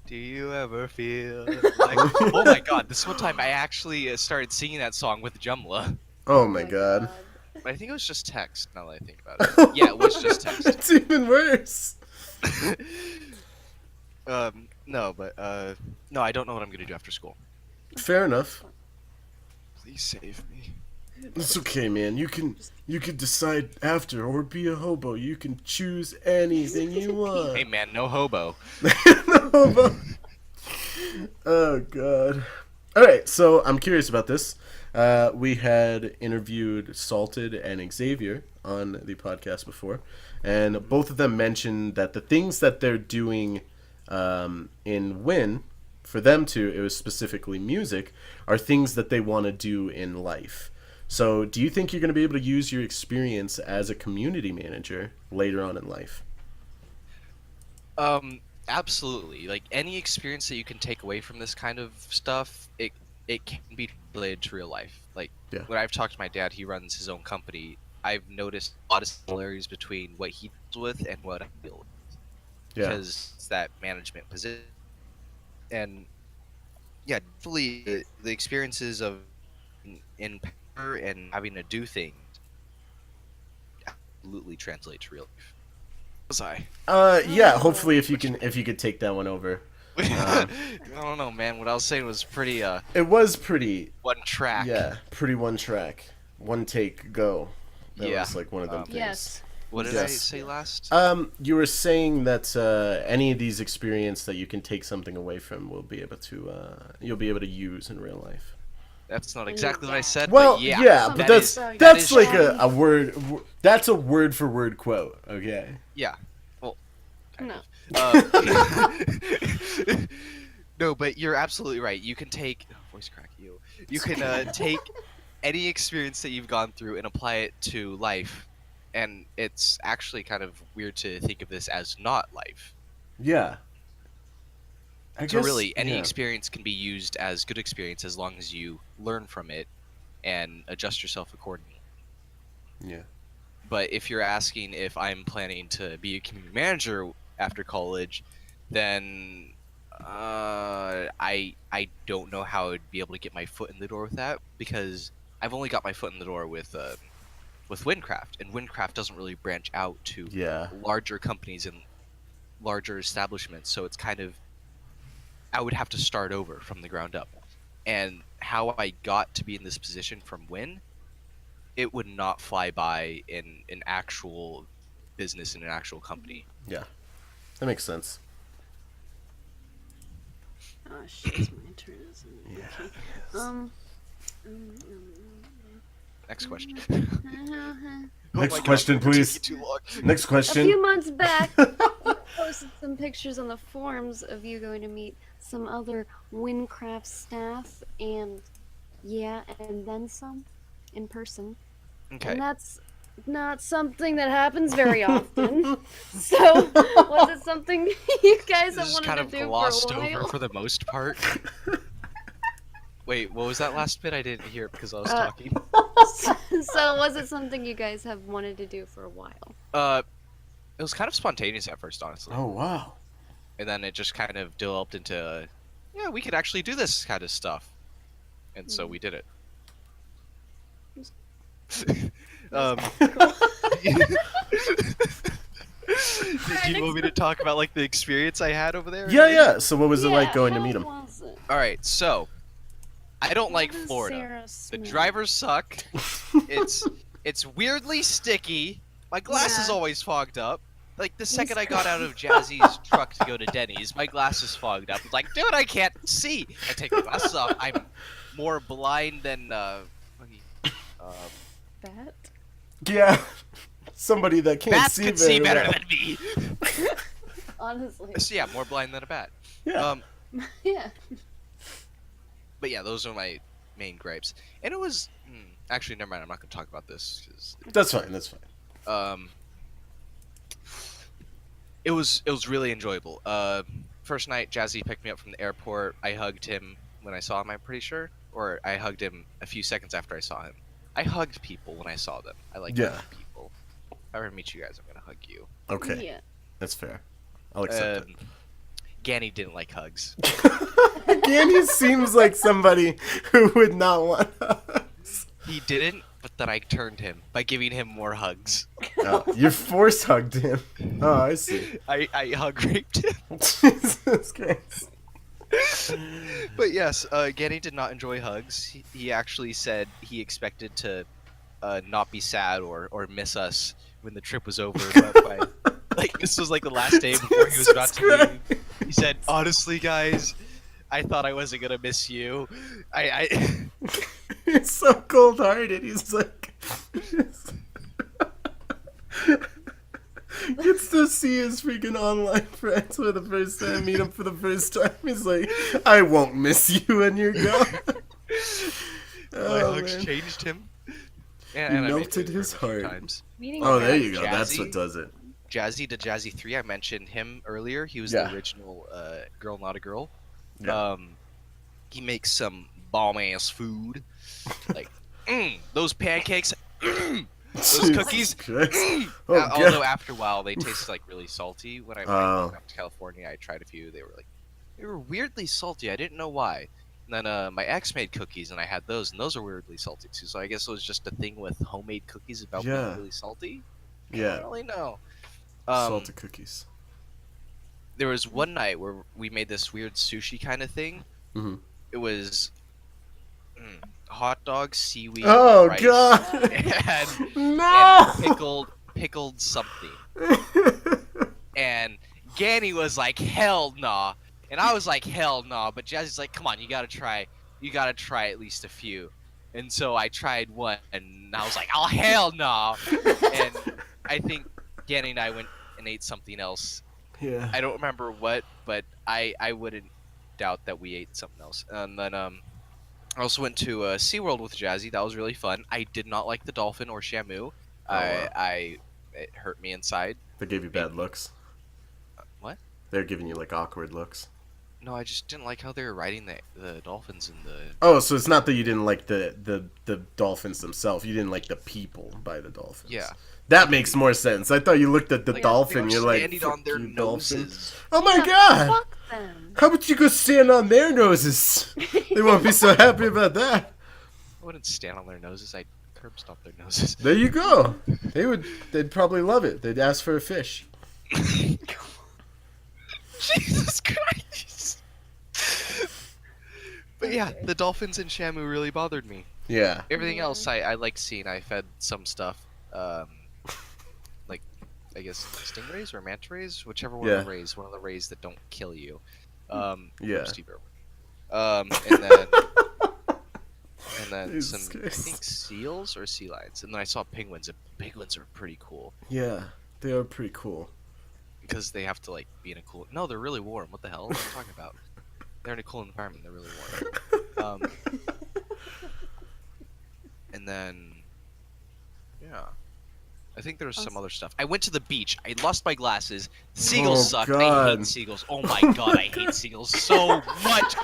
Do you ever feel like... Oh my god, this one time I actually started singing that song with Jumla. Oh my god. But I think it was just text, now that I think about it. Yeah, it was just text. It's even worse. No, but, no, I don't know what I'm gonna do after school. Fair enough. Please save me. It's okay, man. You can decide after or be a hobo. You can choose anything you want. Hey man, no hobo. Hobo. Oh god. All right, so I'm curious about this. We had interviewed Salted and Xavier on the podcast before, and both of them mentioned that the things that they're doing in Wynn, for them to, it was specifically music, are things that they want to do in life. So do you think you're going to be able to use your experience as a community manager later on in life? Absolutely. Like, any experience that you can take away from this kind of stuff, it can be related to real life. Like, Yeah. when I've talked to my dad, he runs his own company, I've noticed a lot of similarities between what he deals with and what I deal with. Yeah. Because it's that management position. And, yeah, definitely the experiences of in power and having to do things absolutely translate to real life. Was I? Yeah, hopefully if you could take that one over. I don't know, man. What I was saying was pretty It was pretty, one track. yeah, pretty one track. One take, go. That Yeah. was like one of them things. Yes. What did I Yes. say last? You were saying that any of these experience that you can take something away from will be able to you'll be able to use in real life. That's not exactly what I said. Well, but yeah, yeah, but that that's is- that that's is like true. a word. That's a word for word quote. Okay. Yeah. Well, kind No. of. No, but you're absolutely right. You can take voice crack. You can take any experience that you've gone through and apply it to life, and it's actually kind of weird to think of this as not life. Yeah. So really, any experience can be used as good experience as long as you learn from it and adjust yourself accordingly. Yeah. But if you're asking if I'm planning to be a community manager after college, then I don't know how I'd be able to get my foot in the door with that, because I've only got my foot in the door with Wynncraft, and Wynncraft doesn't really branch out to Yeah. larger companies and larger establishments, so it's kind of, I would have to start over from the ground up. And how I got to be in this position from Wynn, it would not fly by in an actual business, in an actual company. Yeah. That makes sense. Oh shit, it's my turn, isn't it? Yeah. Okay. Next question. Next my God, question, we're please. taking too long. Next A question. few months back, you posted some pictures on the forums of you going to meet some other Wynncraft staff, and yeah, and then some in person. Okay. And that's not something that happens very often. So, was it something you guys have This is wanted kind to of do glossed for a while? over for the most part. Wait, what was that last bit? I didn't hear it because I was Uh, talking. So, was it something you guys have wanted to do for a while? It was kind of spontaneous at first, honestly. Oh wow. And then it just kind of developed into, yeah, we could actually do this kind of stuff. And so we did it. Did you want me to talk about like the experience I had over there? Yeah, yeah. So what was it like Yeah, going to how meet him? was it? All right, so I don't like How does Florida. Sarah The smell? drivers suck. It's weirdly sticky. My glass is Yeah. always fogged up. Like, the second I got out of Jazzy's truck to go to Denny's, my glasses fogged up. I was like, dude, I can't see! I take my glasses off. I'm more blind than, Bat? Yeah. Somebody that can't bats see could very see better well. than me! Honestly. So yeah, more blind than a bat. Yeah. Yeah. But yeah, those are my main gripes. And it was... actually, never mind, I'm not going to talk about this, because... That's fine, that's fine. It was really enjoyable. First night, Jazzy picked me up from the airport. I hugged him when I saw him, I'm pretty sure. Or I hugged him a few seconds after I saw him. I hugged people when I saw them. I like hugging people. If I ever meet you guys, I'm going to hug you. Okay. Yeah. That's fair. I'll accept it. Ganny didn't like hugs. Ganny seems like somebody who would not want hugs. He didn't, but then I turned him by giving him more hugs. Oh, you force hugged him. Oh, I see. I hug raped him. Jesus Christ. But yes, Ganny did not enjoy hugs. He actually said he expected to not be sad or miss us when the trip was over. But like, this was like the last day before he was about to leave. He said, honestly, guys, I thought I wasn't going to miss you. He's so cold-hearted. He's like... Gets to see his freaking online friends for the first time, meet him for the first time. He's like, I won't miss you when you're gone. My hugs changed him. And You I made melted food his for him a few heart. times. Meeting Oh, a there bat. you go. That's Jazzy. what does it. Jazzy to Jazzy 3, I mentioned him earlier. He was Yeah. the original Girl Not a Girl. Yeah. He makes some bomb-ass food. Like, those pancakes, those Jesus cookies. Christ. Oh, Although God. after a while, they taste like really salty. When I went up to California, I tried a few. They were weirdly salty. I didn't know why. And then my ex made cookies, and I had those, and those are weirdly salty too. So I guess it was just a thing with homemade cookies about being really salty. I Yeah. don't really know. Salted cookies. There was one night where we made this weird sushi kind of thing. Mm-hmm. It was hot dog, seaweed, Oh, rice, God. and No! pickled something. And Ganny was like, hell nah. And I was like, hell nah. But Jazzy's like, come on, you gotta try at least a few. And so I tried one, and I was like, oh, hell nah. And I think Ganny and I went and ate something else. Yeah. I don't remember what, but I wouldn't doubt that we ate something else. And then I also went to SeaWorld with Jazzy. That was really fun. I did not like the dolphin or Shamu. It hurt me inside. They gave you bad looks. What? They're giving you, like, awkward looks. No, I just didn't like how they were riding the dolphins in the... Oh, so it's not that you didn't like the dolphins themselves. You didn't like the people by the dolphins. Yeah. That makes more sense. I thought you looked at the Like, dolphin, they you're were like, standing on their "Fuck you, dolphin." noses. Oh my Yeah, God! Fuck them. How about you go stand on their noses? They won't be so happy about that. I wouldn't stand on their noses. I'd curb stomp their noses. There you go. They'd probably love it. They'd ask for a fish. Jesus Christ. But yeah, the dolphins and Shamu really bothered me. Yeah. Everything else I liked seeing. I fed some stuff. Like, I guess stingrays or manta rays, whichever one of the rays, one of the rays that don't kill you. Yeah. Steve Irwin. And then Jesus some, I Christ. think, seals or sea lions. And then I saw penguins. And penguins are pretty cool Yeah. They are pretty cool. because they have to like be in a cool. No, they're really warm. What the hell? What are you talking about? They're in a cool environment. They're really warm. And then, yeah, I think there was some other stuff. I went to the beach. I lost my glasses. Seagulls suck. I God. hate seagulls. Oh my God, I hate seagulls so much.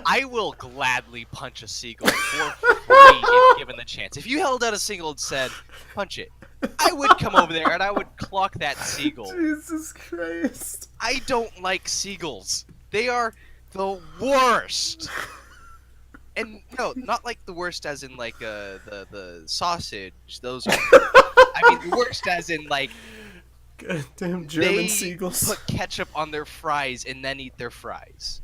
I will gladly punch a seagull for free if given the chance. If you held out a seagull and said, punch it, I would come over there and I would clock that seagull. Jesus Christ. I don't like seagulls. They are the worst. And no, not like the worst as in like the sausage. Those are. I mean the worst as in like Goddamn German they seagulls. put ketchup on their fries and then eat their fries.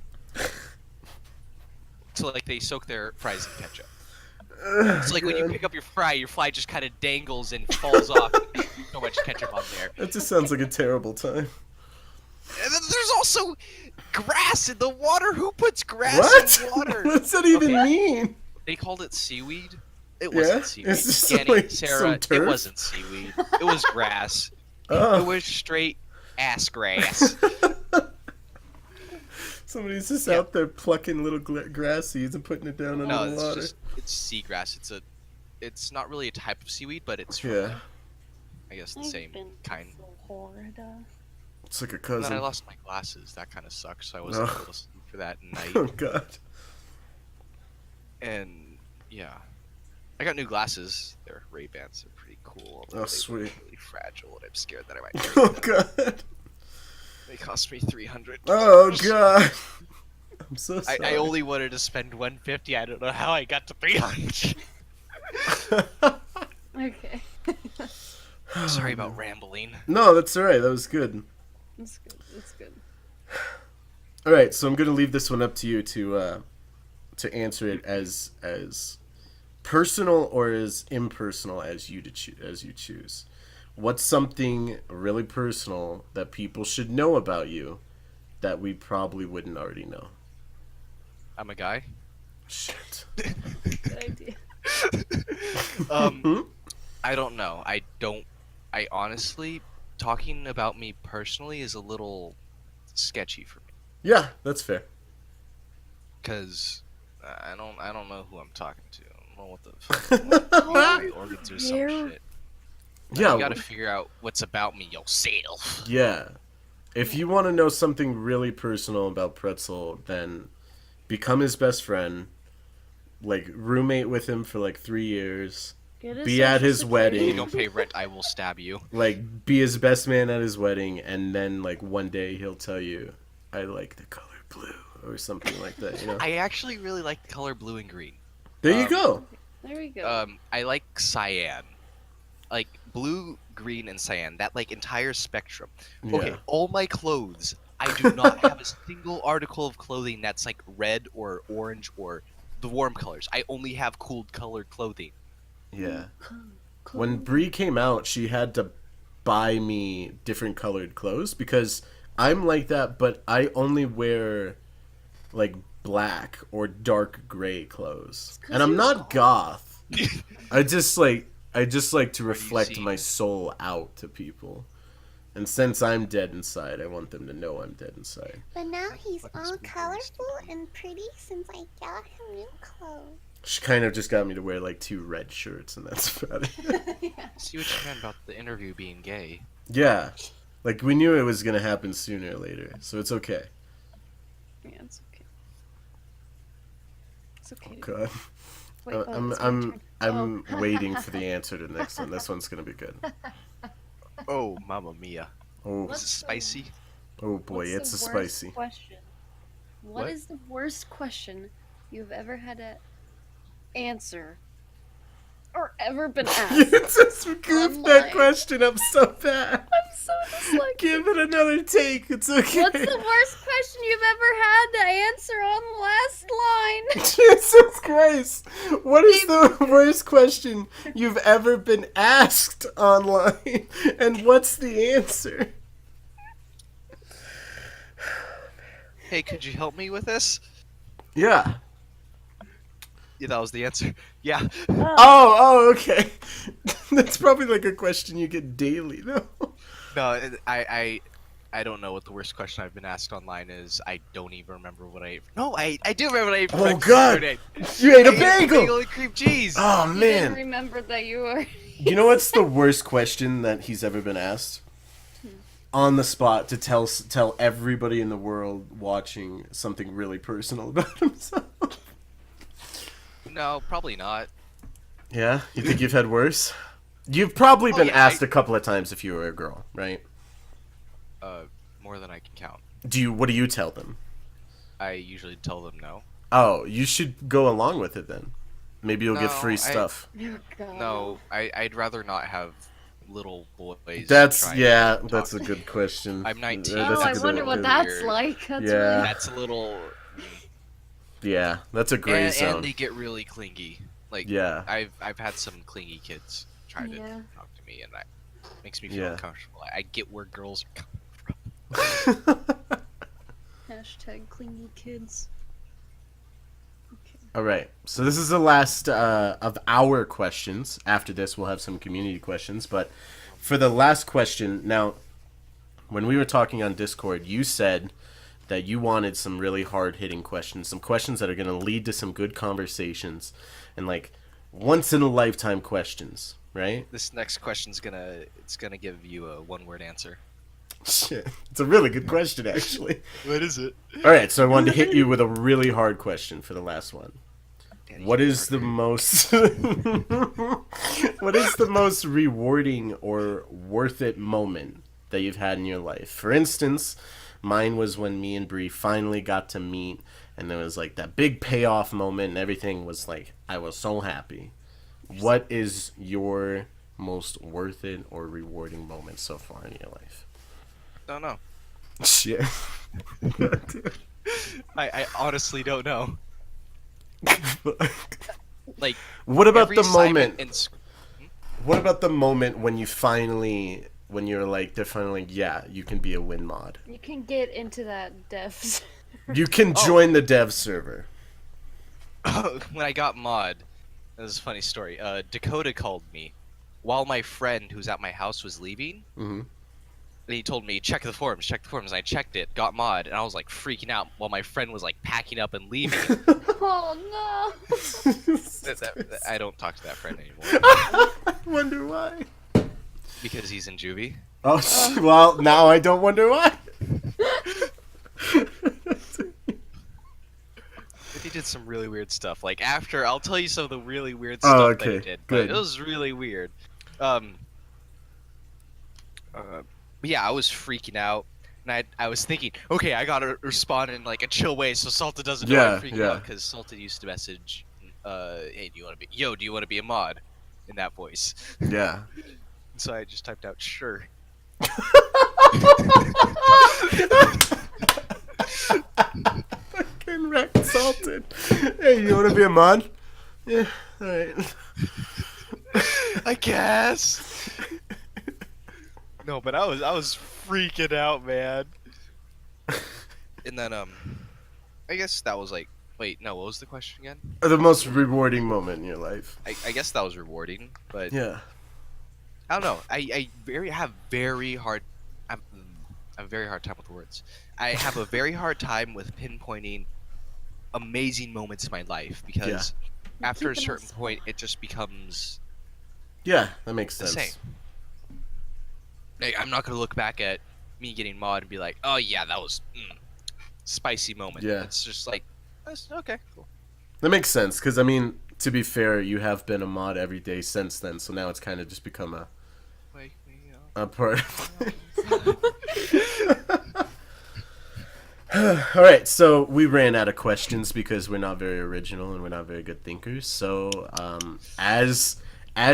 So like they soak their fries in ketchup. It's like when you pick up your fry just kind of dangles and falls off. so much ketchup on there. That just sounds like a terrible time. And then there's also grass in the water. Who puts grass What? in water? What does that even mean? They called it seaweed. It wasn't seaweed. It's just Danny, like Sarah, some it turf? wasn't seaweed. It was grass. Oh. It was straight ass grass. Somebody's just out there plucking little grass seeds and putting it down No, under the water. it's seagrass. It's not really a type of seaweed, but it's from, Yeah. I guess the I've same been kind. to Florida. It's like a And then cousin. I lost my glasses. That kind of sucks. So I wasn't Oh. able to sleep for that night. Oh god. And yeah, I got new glasses. They're Ray-Bans. They're pretty cool. Oh, sweet. They're really fragile, and I'm scared that I might break Oh them. god. They cost me $300. Oh god. I'm so sorry. I only wanted to spend $150. I don't know how I got to $300. Okay. Sorry about rambling. No, that's alright. That was good. That's good. That's good. Alright, so I'm gonna leave this one up to you to answer it as personal or as impersonal as you choose. What's something really personal that people should know about you that we probably wouldn't already know? I'm a guy. Shit. Good idea. I don't know. I honestly, talking about me personally is a little sketchy for me. Yeah, that's fair. Cause I don't know who I'm talking to. I don't know what the fuck. My organs or some shit. Yeah. You gotta figure out what's about me yourself. Yeah. If you want to know something really personal about Pretzel, then become his best friend. Like, roommate with him for like 3 years. Be at his If wedding. you don't pay rent, I will stab you. Like, be his best man at his wedding, and then, like, one day he'll tell you, I like the color blue, or something like that, you know? I actually really like the color blue and green. There you go. There we go. I like cyan. Like, blue, green, and cyan. That, like, entire spectrum. Okay, Yeah. all my clothes, I do not have a single article of clothing that's, like, red or orange or the warm colors. I only have cool colored clothing. Yeah. When Brie came out, she had to buy me different colored clothes because I'm like that, but I only wear like black or dark gray clothes. And I'm not goth. I just like to reflect see? my soul out to people. And since I'm dead inside, I want them to know I'm dead inside. But now he's Fucking all spooky colorful stuff. and pretty since I got him new clothes. She kind of just got me to wear like 2 red shirts, and that's about it. See what you meant about the interview being gay. Yeah. Like, we knew it was going to happen sooner or later, so it's okay. Yeah, it's okay. It's okay. God. Wait, oh, I'm it's my turn. I'm Oh. waiting for the answer to the next one. This one's going to be good. Oh, mamma mia. Oh, Is it What's the- spicy? oh boy, What's it's a the worst spicy. question? What? What is the worst question you've ever had to answer or ever been You asked? just goofed that Online. question up so bad. I'm so dyslexic. Give it another take. It's okay. What's the worst question you've ever had to answer on the last line? Jesus Christ. What is the worst question you've ever been asked online? And what's the answer? Hey, could you help me with this? Yeah. Yeah, that was the answer. Yeah. Oh, okay. That's probably like a question you get daily, though. No, I don't know what the worst question I've been asked online is. I don't even remember what I ate. No, I do remember what I ate for Oh, breakfast God. yesterday. You ate a I bagel! and cream cheese. Oh, You didn't man. remember that you were. You know what's the worst question that he's ever been asked? On the spot to tell everybody in the world watching something really personal about himself. No, probably not. Yeah? You think you've had worse? You've probably Oh, been yeah, asked a couple of times if you were a girl, right? More than I can count. What do you tell them? I usually tell them no. Oh, you should go along with it then. Maybe you'll get No, free I- stuff. Oh, God. No, I'd rather not have little boys. That's try yeah, and that's talk a to me. good question. I'm 19. Yeah, Oh, that's a I good wonder one. what Good. that's Weird. like. That's Yeah. really... That's a little. Yeah, that's a gray And zone. they get really clingy. Like Yeah. I've had some clingy kids try to Yeah. talk to me, and Makes me feel Yeah. uncomfortable. I get where girls are coming from. Hashtag clingy kids. Okay. All right. So this is the last of our questions. After this, we'll have some community questions. But for the last question, now, when we were talking on Discord, you said that you wanted some really hard-hitting questions, some questions that are going to lead to some good conversations, and like once-in-a-lifetime questions, right? This next question's gonna give you a one-word answer. Shit, it's a really good question, actually. What is it? All right, so I wanted to hit you with a really hard question for the last one. Danny, What is the most what is the most rewarding or worth it moment that you've had in your life? For instance, mine was when me and Bree finally got to meet, and there was like that big payoff moment, and everything was like, I was so happy. What is your most worth it or rewarding moment so far in your life? Don't know. Shit. I honestly don't know. Like, What about every the assignment moment? in What about the moment when you finally, when you're like, they're finally like, yeah, you can be a Wynn mod. You can get into that devs. You can join the dev server. when I got mod, this is a funny story. Dakota called me while my friend who's at my house was leaving. Mm-hmm. And he told me, check the forums, check the forums. And I checked it, got mod, and I was like freaking out while my friend was like packing up and leaving. Oh no! I don't talk to that friend anymore I wonder why. because he's in juvie. Oh, well, now I don't wonder why. But he did some really weird stuff. Like after, I'll tell you some of the really weird Oh, stuff okay, that he did. good. But it was really weird. Yeah, I was freaking out, and I was thinking, okay, I gotta respond in like a chill way so Salta doesn't know I'm freaking out, because Salta used to message, hey, do you want to be a mod, in that voice. Yeah. So I just typed out sure. Fucking wrecked salted. Hey, you want to be a mod? Yeah, alright. I guess. No, but I was freaking out, man. And then I guess that was like, wait, no, what was the question again? The most rewarding moment in your life. I guess that was rewarding, but Yeah. I don't know. I have a very hard time with words. I have a very hard time with pinpointing amazing moments in my life because after a Keeping certain us- point, it just becomes Yeah, that makes the sense. same. Like, I'm not gonna look back at me getting mod and be like, oh yeah, that was spicy moment. Yeah. It's just like, that's okay, cool. That makes sense, because, I mean, to be fair, you have been a mod every day since then, so now it's kind of just become Wake me up. a part. Alright, so we ran out of questions because we're not very original and we're not very good thinkers. So, as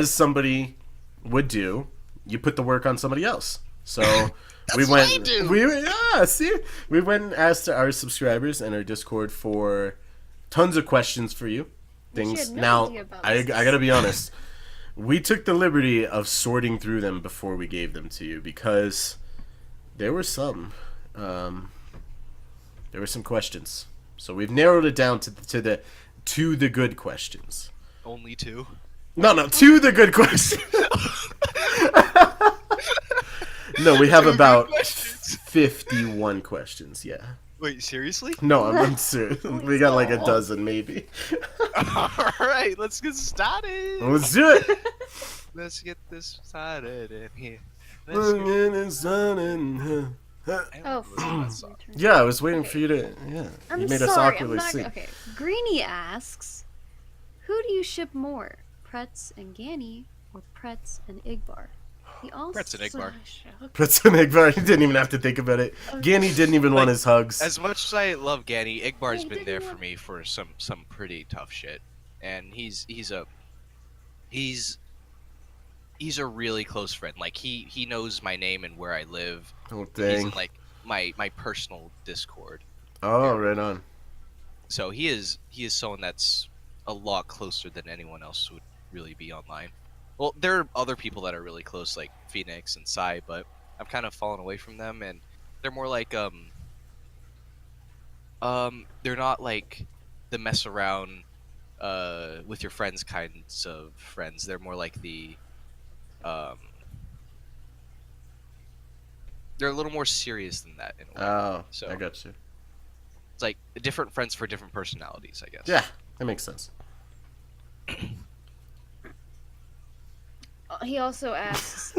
somebody would do, you put the work on somebody else. So we went. what I do. We went and asked our subscribers and our Discord for tons of questions for you. We Things. had no Now, idea about I this. gotta be honest. We took the liberty of sorting through them before we gave them to you because there were some. There were some questions. So we've narrowed it down to the good questions. Only two. No, to the good questions. No, we have Two good about questions. 51 questions, yeah. Wait, seriously? No, I'm serious. We got like a dozen, maybe. Alright, let's get started. Let's do it. Let's get this started in here. Oh, Let's get... I don't Oh, know that song. yeah, I was waiting for you to. Yeah, I'm you made us sorry, awkwardly I'm not, sing. okay. Greenie asks, who do you ship more, Pretz and Ganny, or Pretz and Igbar? He also Pretz and Igbar. Pretz and Igbar, he didn't even have to think about it. Ganny didn't even want his hugs. As much as I love Ganny, Igbar's I been didn't there for want- me for some pretty tough shit, and he's a really close friend. Like he knows my name and where I live. Oh, He's dang. in like my personal Discord. Oh, right on. So he is someone that's a lot closer than anyone else would really be online. well, there are other people that are really close, like Phoenix and Sai, but I've kind of fallen away from them, and they're more like they're not like the mess around with your friends kinds of friends. They're more like the um they're a little more serious than that in a way. Oh, So I got you. it's like different friends for different personalities, I guess. Yeah, that makes sense. He also asks.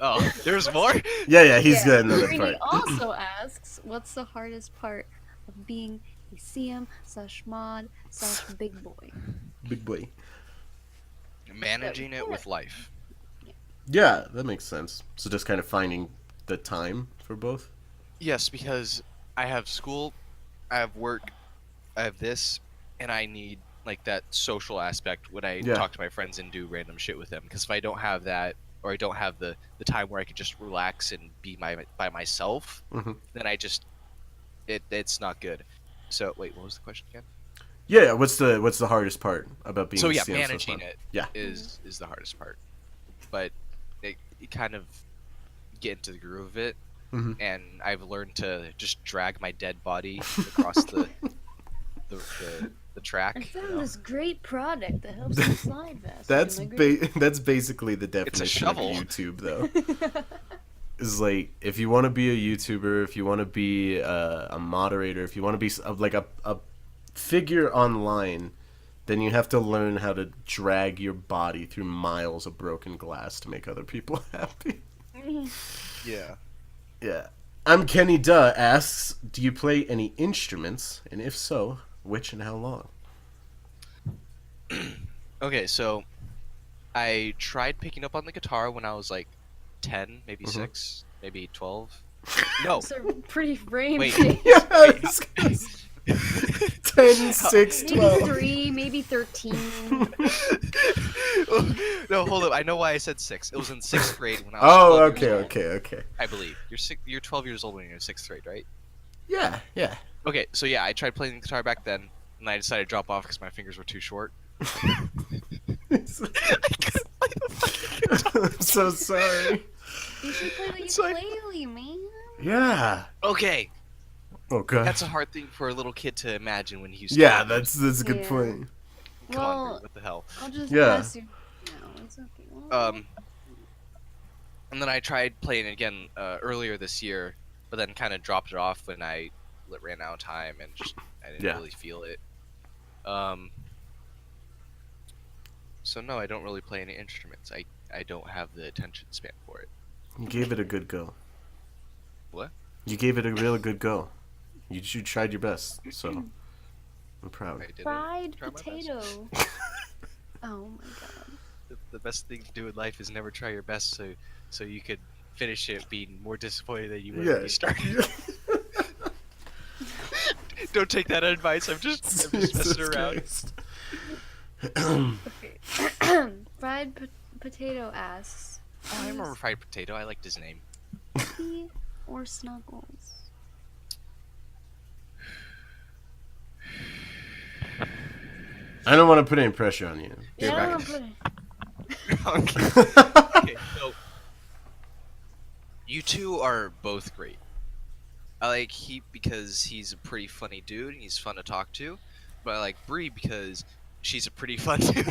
Oh, there's more? Yeah, he's Yeah, got another Brittany part. also asks, what's the hardest part of being a CM/mod/big boy? Big boy. Managing it with life. Yeah, that makes sense. So just kind of finding the time for both. Yes, because I have school, I have work, I have this, and I need like that social aspect when I talk to my friends and do random shit with them. Because if I don't have that, or I don't have the time where I can just relax and be by myself, then it's not good. So wait, what was the question again? Yeah, what's the hardest part about being? So yeah, CM managing it Yeah. is the hardest part, but you kind of get into the groove of it, and I've learned to just drag my dead body across the track. I found this great product that helps me slide fast. That's basically the definition of shovel. YouTube, though. Is like, if you want to be a YouTuber, if you want to be a moderator, if you want to be like a figure online, then you have to learn how to drag your body through miles of broken glass to make other people happy. Yeah. Yeah. I'm Kenny Duh asks, do you play any instruments? And if so, which and how long? Okay, so I tried picking up on the guitar when I was like 10, maybe 6, maybe 12. No. Those are pretty range. Wait. Yes! 10, 6, 12. Maybe 3, maybe 13. No, hold up. I know why I said 6. It was in 6th grade when I Oh, was 12 okay, years old, okay. I believe. You're 12 years old when you're in 6th grade, right? Yeah. Okay, so yeah, I tried playing the guitar back then, and I decided to drop off because my fingers were too short. I'm so sorry. You should play the ukulele, man. Yeah. Okay, Oh, God. that's a hard thing for a little kid to imagine when he's Yeah, 12. that's a good Yeah. point. Come on, Well, dude, what the hell? I'll just Yeah. pass you. No, it's okay. And then I tried playing it again earlier this year, but then kind of dropped it off when I ran out of time and I didn't really feel it. So no, I don't really play any instruments. I don't have the attention span for it. You gave it a good go. What? You gave it a real good go. You tried your best, so I'm proud. I didn't Fried try my best. potato. Oh my god. The best thing to do in life is never try your best, so you could finish it being more disappointed than you were when you started. Don't take that advice. I'm just messing around. Okay. Fried potato asks. Oh, I remember Fried Potato. I liked his name. Hippie or Snuggles? I don't want to put any pressure on you. Yeah, You're I back. don't put Okay, so you two are both great. I like Heap because he's a pretty funny dude and he's fun to talk to, but I like Bree because she's a pretty fun dude.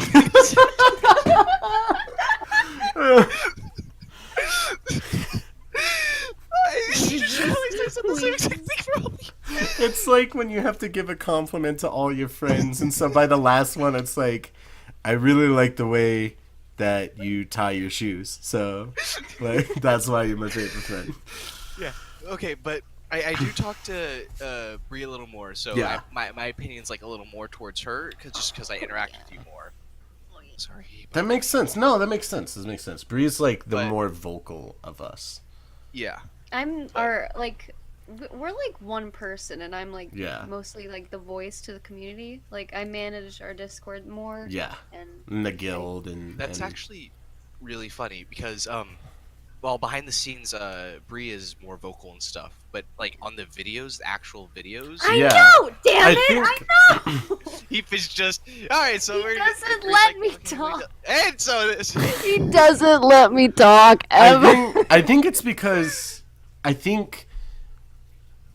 It's like when you have to give a compliment to all your friends, and so by the last one, it's like, I really like the way that you tie your shoes. So, like, that's why you're my favorite friend. Yeah. Okay, but I do talk to Bree a little more, so Yeah. my opinion's like a little more towards her, just because I interact with you more. Sorry. That makes sense. No, that makes sense. This makes sense. Bree's like the But- more vocal of us. Yeah. We're like one person, and I'm like Yeah. mostly like the voice to the community. Like I manage our Discord more. Yeah. And And the guild and... That's and... actually really funny because well, behind the scenes, Bree is more vocal and stuff, but like on the videos, the actual videos, I Yeah. know! Damn I it! think- I know! he is just all right. So He we're doesn't Bree's let me okay, talk. and so He doesn't let me talk ever. I think it's because I think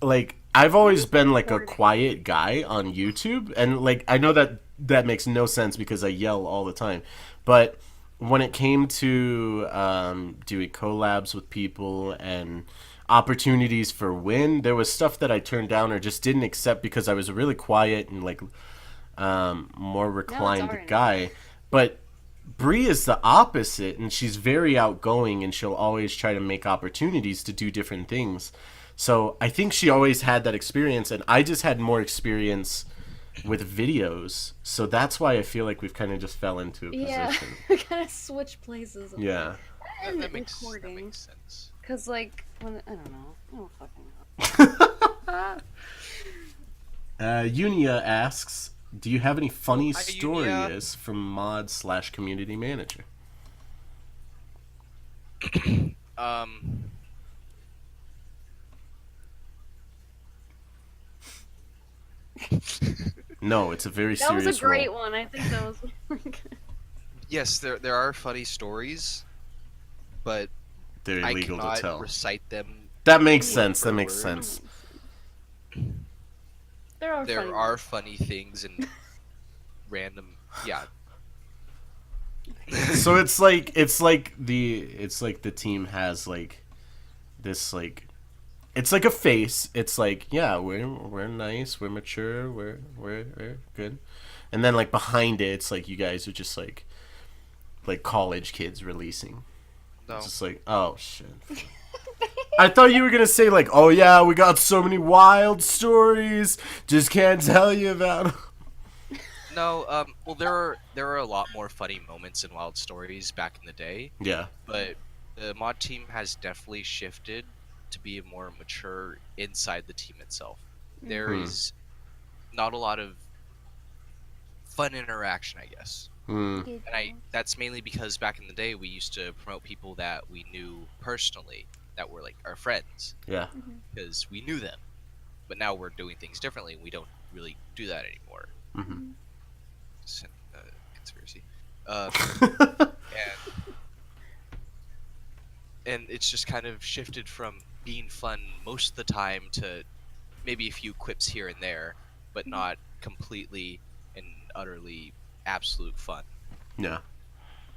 like I've always been like a quiet guy on YouTube, and like I know that makes no sense because I yell all the time, but when it came to doing collabs with people and opportunities for Wynn, there was stuff that I turned down or just didn't accept because I was a really quiet and like more reclined alright. guy. But Bree is the opposite, and she's very outgoing, and she'll always try to make opportunities to do different things. So I think she always had that experience, and I just had more experience with videos. So that's why I feel like we've kind of just fell into a Yeah, position. we kind of switch places. Yeah. And that makes recording. sense. Cause like when I don't know, I don't fucking know. Unia asks, do you have any funny Hi, stories from mod/community manager? No, it's a very That was serious a great role. one. I think that was really good. Yes, there are funny stories, but They're I illegal cannot to tell. recite them. That makes Yeah. sense. That For makes word. sense. There are There funny are ones. funny things and random. Yeah. So it's like the team has like this like it's like a face. It's like, yeah, we're nice, we're mature, we're good. And then like behind it, it's like you guys are just like college kids releasing. No. It's just like, oh shit. I thought you were gonna say like, oh yeah, we got so many wild stories, just can't tell you about 'em. No. Well, there are a lot more funny moments and wild stories back in the day, Yeah. but the mod team has definitely shifted to be more mature inside the team itself. There Hmm. is not a lot of fun interaction, I guess. Hmm. And that's mainly because back in the day we used to promote people that we knew personally, that were like our friends, Yeah. because we knew them. But now we're doing things differently, and we don't really do that anymore. Hmm. Conspiracy. And it's just kind of shifted from being fun most of the time to maybe a few quips here and there, but not completely and utterly absolute fun. Yeah.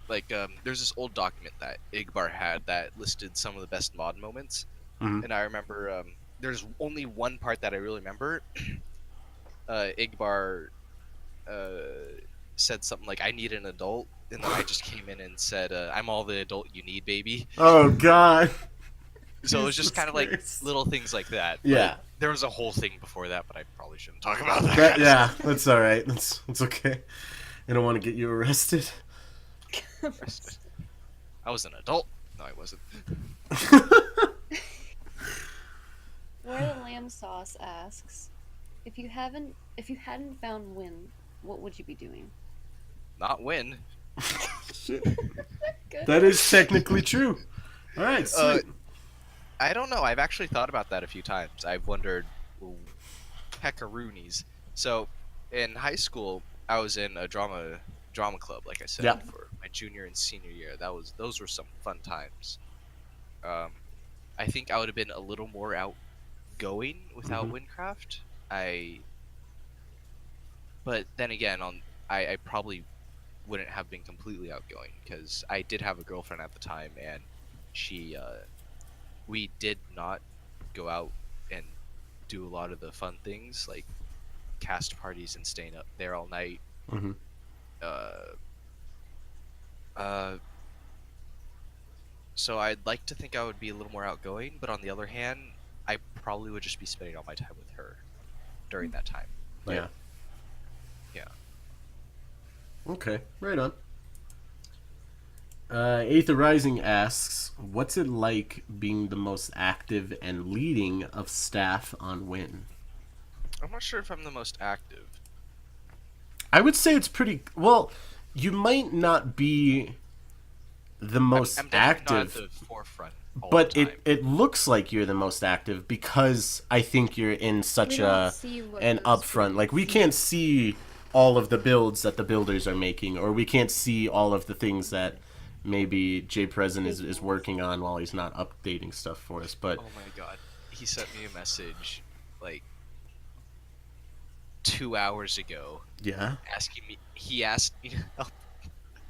Like, there's this old document that Igbar had that listed some of the best mod moments, Mhm. and I remember there's only one part that I really remember. Igbar said something like, "I need an adult," and then I just came in and said, "I'm all the adult you need, baby." Oh god. So it was just Jesus kind of like Christ. little things like that. But Yeah. there was a whole thing before that, but I probably shouldn't talk about that. Yeah, that's all right. That's okay. I don't want to get you arrested. I was an adult. No, I wasn't. Where the Lamb Sauce asks, if you hadn't found Wynn, what would you be doing? Not Wynn. Shit. Good. That is technically true. All right, sweet. I don't know. I've actually thought about that a few times. I've wondered, well, peccaroonies. So, in high school, I was in a drama club, like I said, Yeah. for my junior and senior year. Those were some fun times. I think I would have been a little more outgoing without Wynncraft. But then again, I probably wouldn't have been completely outgoing because I did have a girlfriend at the time, and she we did not go out and do a lot of the fun things like cast parties and staying up there all night. Mhm. So I'd like to think I would be a little more outgoing, but on the other hand, I probably would just be spending all my time with her during that time. Yeah. Yeah. Okay, right on. Aether Rising asks, what's it like being the most active and leading of staff on Wynn? I'm not sure if I'm the most active. I would say it's pretty... Well, you might not be the most I'm definitely active. not at the forefront all But the time. it looks like you're the most active because I think you're in such We don't a see what an goes upfront. through. Like we can't see all of the builds that the builders are making, or we can't see all of the things that maybe Jay Present is working on while he's not updating stuff for us. But Oh my god. He sent me a message like 2 hours ago yeah. asking me. He asked me. I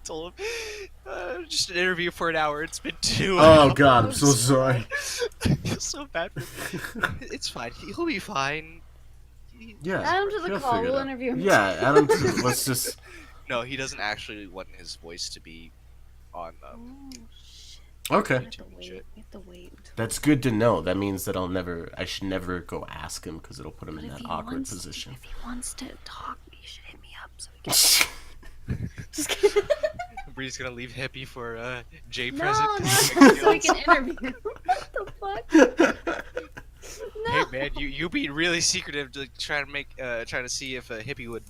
told him just an interview for an hour. It's been 2 hours. Oh God, I'm so Oh, sorry. I feel so bad for him. It's fine. He'll be fine. Yeah. Add him to the he'll call. figure it We'll out. interview him. Yeah, Adam. Let's just. No, he doesn't actually want his voice to be on Oh, shit. Okay. We have to wait. We have to wait. That's good to know. That means that I should never go ask him because it'll put him in But if that he awkward wants- position. If he wants to talk, he should hit me up so we can. Just kidding. Bree's gonna leave Hippie for Jay No, Present. no, 'cause so he we makes can interview. What the fuck? No. Hey man, you being really secretive to try to trying to see if Hippie would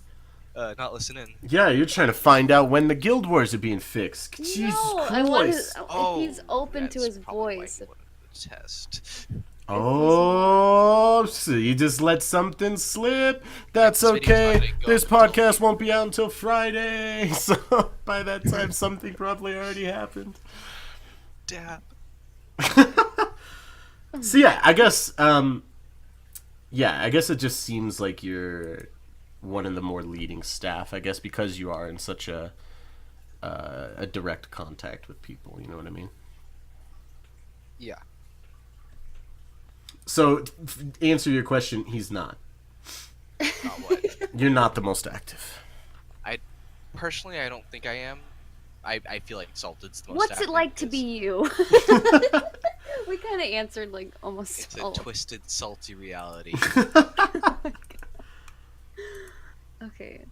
not listen in. Yeah, you're trying to find out when the guild wars are being fixed. Jesus No, Christ. I want his. If he's open to that's his probably why voice. he wanted the test. Oh, so you just let something slip? That's This video's not okay. gonna go This until- podcast won't be out until Friday, so by that time something probably already happened. Dab. So yeah, I guess it just seems like you're one of the more leading staff, I guess, because you are in such a direct contact with people, you know what I mean? Yeah. So, answer your question, he's not. Not what. You're not the most active. Personally, I don't think I am. I feel like Salted's the most. What's it active like to because be you? We kind of answered like almost It's a all. twisted, salty reality. Okay.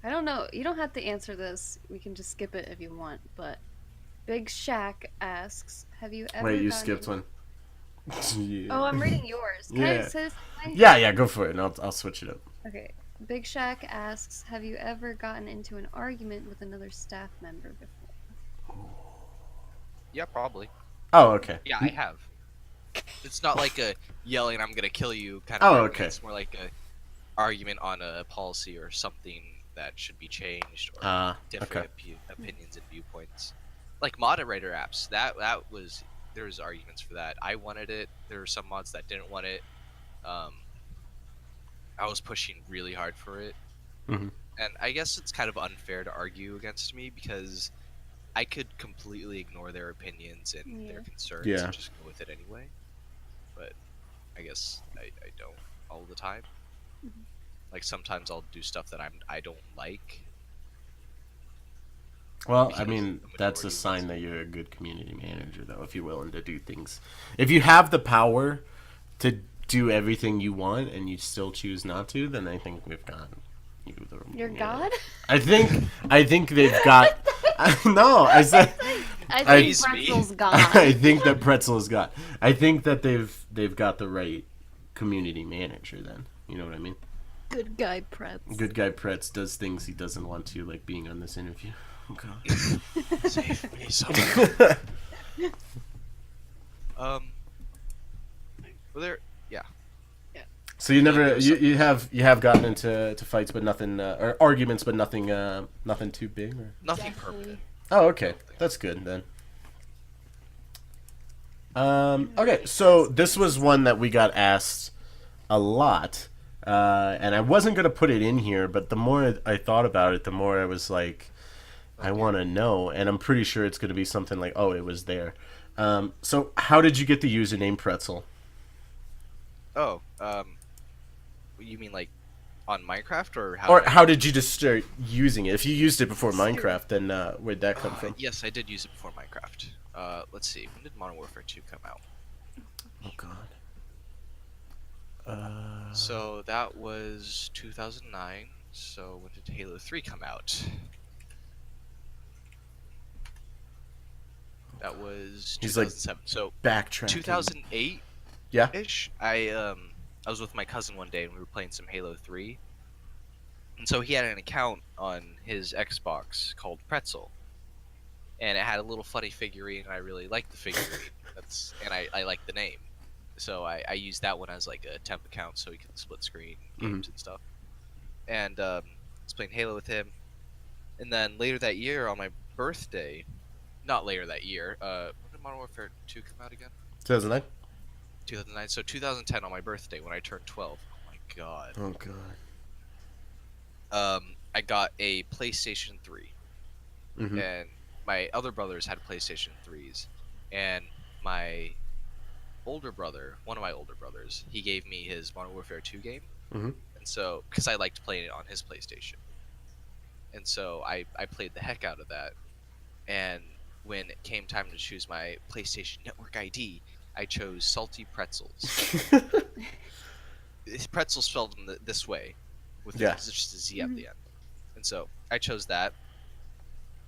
I don't know. You don't have to answer this. We can just skip it if you want. But Big Shack asks, "Have you ever?" Wait, you gotten skipped in- one. Yeah. Oh, I'm reading yours. Can I Yeah. say this? Yeah, go for it, and I'll switch it up. Okay. Big Shack asks, "Have you ever gotten into an argument with another staff member before?" Yeah, probably. Oh, okay. Yeah, I have. It's not like a yelling "I'm gonna kill you" kind of. Oh, argument. okay. It's more like a argument on a policy or something that should be changed or different opinions and viewpoints. Like moderator apps, that was there was arguments for that. I wanted it. There were some mods that didn't want it. I was pushing really hard for it, Mhm. and I guess it's kind of unfair to argue against me because I could completely ignore their opinions and their concerns Yeah. and just go with it anyway. But I guess I don't all the time. Mhm. Like sometimes I'll do stuff that I don't like. Well, Because I mean, the that's a majority sign wants that you're a good community manager, though, if you're willing to do things. If you have the power to do everything you want and you still choose not to, then I think we've got you. Your God? I think they've got. No, I said. I I- think Pretzel's God. I think that Pretzel's got. I think that they've got the right community manager. Then you know what I mean. Good guy Pretz. Good guy Pretz does things he doesn't want to, like being on this interview. Oh God. Save me, someone. Well, there. Yeah. So you never you have gotten into fights, but nothing or arguments, but nothing too big. Or? Nothing Definitely. permanent. Oh, okay, that's good then. Okay, so this was one that we got asked a lot, and I wasn't gonna put it in here, but the more I thought about it, the more I was like, I want to know, and I'm pretty sure it's gonna be something like, oh, it was there. So how did you get the username Pretzel? Oh, you mean like on Minecraft or how? Or how did you just start using it? If you used it before Minecraft, then where'd that come from? Yes, I did use it before Minecraft. Let's see. When did Modern Warfare 2 come out? Oh God. So that was 2009. So when did Halo 3 come out? That was He's, like, 2007. So Backtracking. 2008 Yeah. ish. I was with my cousin one day and we were playing some Halo 3. And so he had an account on his Xbox called Pretzel, and it had a little funny figurine. And I really liked the figurine. And I liked the name, so I used that one as like a temp account so he could split screen games and stuff. And I was playing Halo with him, and then later that year on my birthday, not later that year, when did Modern Warfare 2 come out again? 2009. 2009. So 2010 on my birthday when I turned 12. Oh my god. Oh god. I got a PlayStation 3, Mm-hmm. and my other brothers had PlayStation 3s, and my older brother, one of my older brothers, he gave me his Modern Warfare 2 game, Mhm. and so because I liked playing it on his PlayStation, and so I played the heck out of that. And when it came time to choose my PlayStation Network ID, I chose Salty Pretzels. Pretzel spelled in this way, with Yeah. just a Z at the end. And so I chose that.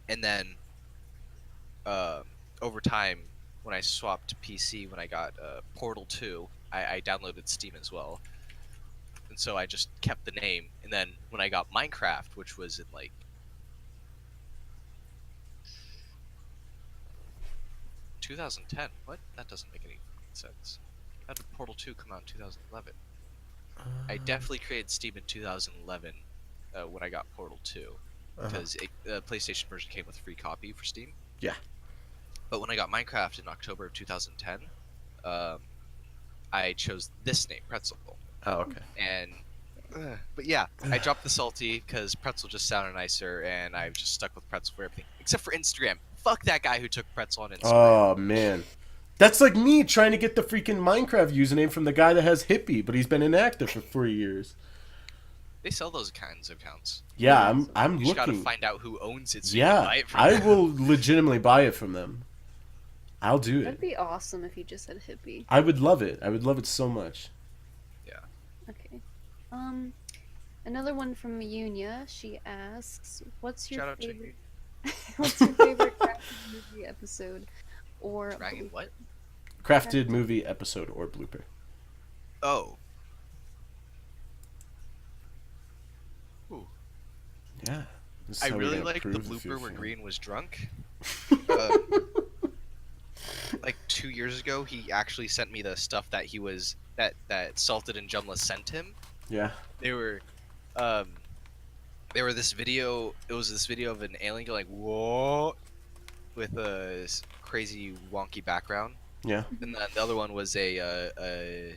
And then over time, when I swapped to PC, when I got Portal 2, I downloaded Steam as well. And so I just kept the name. And then when I got Minecraft, which was in like 2010. What? That doesn't make any sense. How did Portal 2 come out in 2011? I definitely created Steam in 2011 when I got Portal 2, because the PlayStation version came with a free copy for Steam. Yeah. But when I got Minecraft in October of 2010, I chose this name, Pretzel. Oh, okay. And but yeah, I dropped the Salty because Pretzel just sounded nicer, and I've just stuck with Pretzel for everything except for Instagram. Fuck that guy who took Pretzel on Instagram. Oh man, that's like me trying to get the freaking Minecraft username from the guy that has Hippie, but he's been inactive for 4 years. They sell those kinds of accounts. Yeah, I'm You just gotta looking. find out who owns it so you can buy Yeah, it from I them. will legitimately buy it from them. I'll do That'd it. be awesome if you just said hippie. I would love it. I would love it so much. Okay. Another one from Yunya. She asks, "What's your Shout out to favorite? What's your favorite crafted movie episode or Dragon what? Crafted movie episode or blooper. Oh. Ooh. Yeah. This is I how we're really gonna liked the prove if you're blooper where fan. Green was drunk. Like 2 years ago, he actually sent me the stuff that he was that Salted and Jumla sent him. Yeah. They were this video. It was this video of an alien going like whoa, with a crazy wonky background. Yeah. And then the other one was a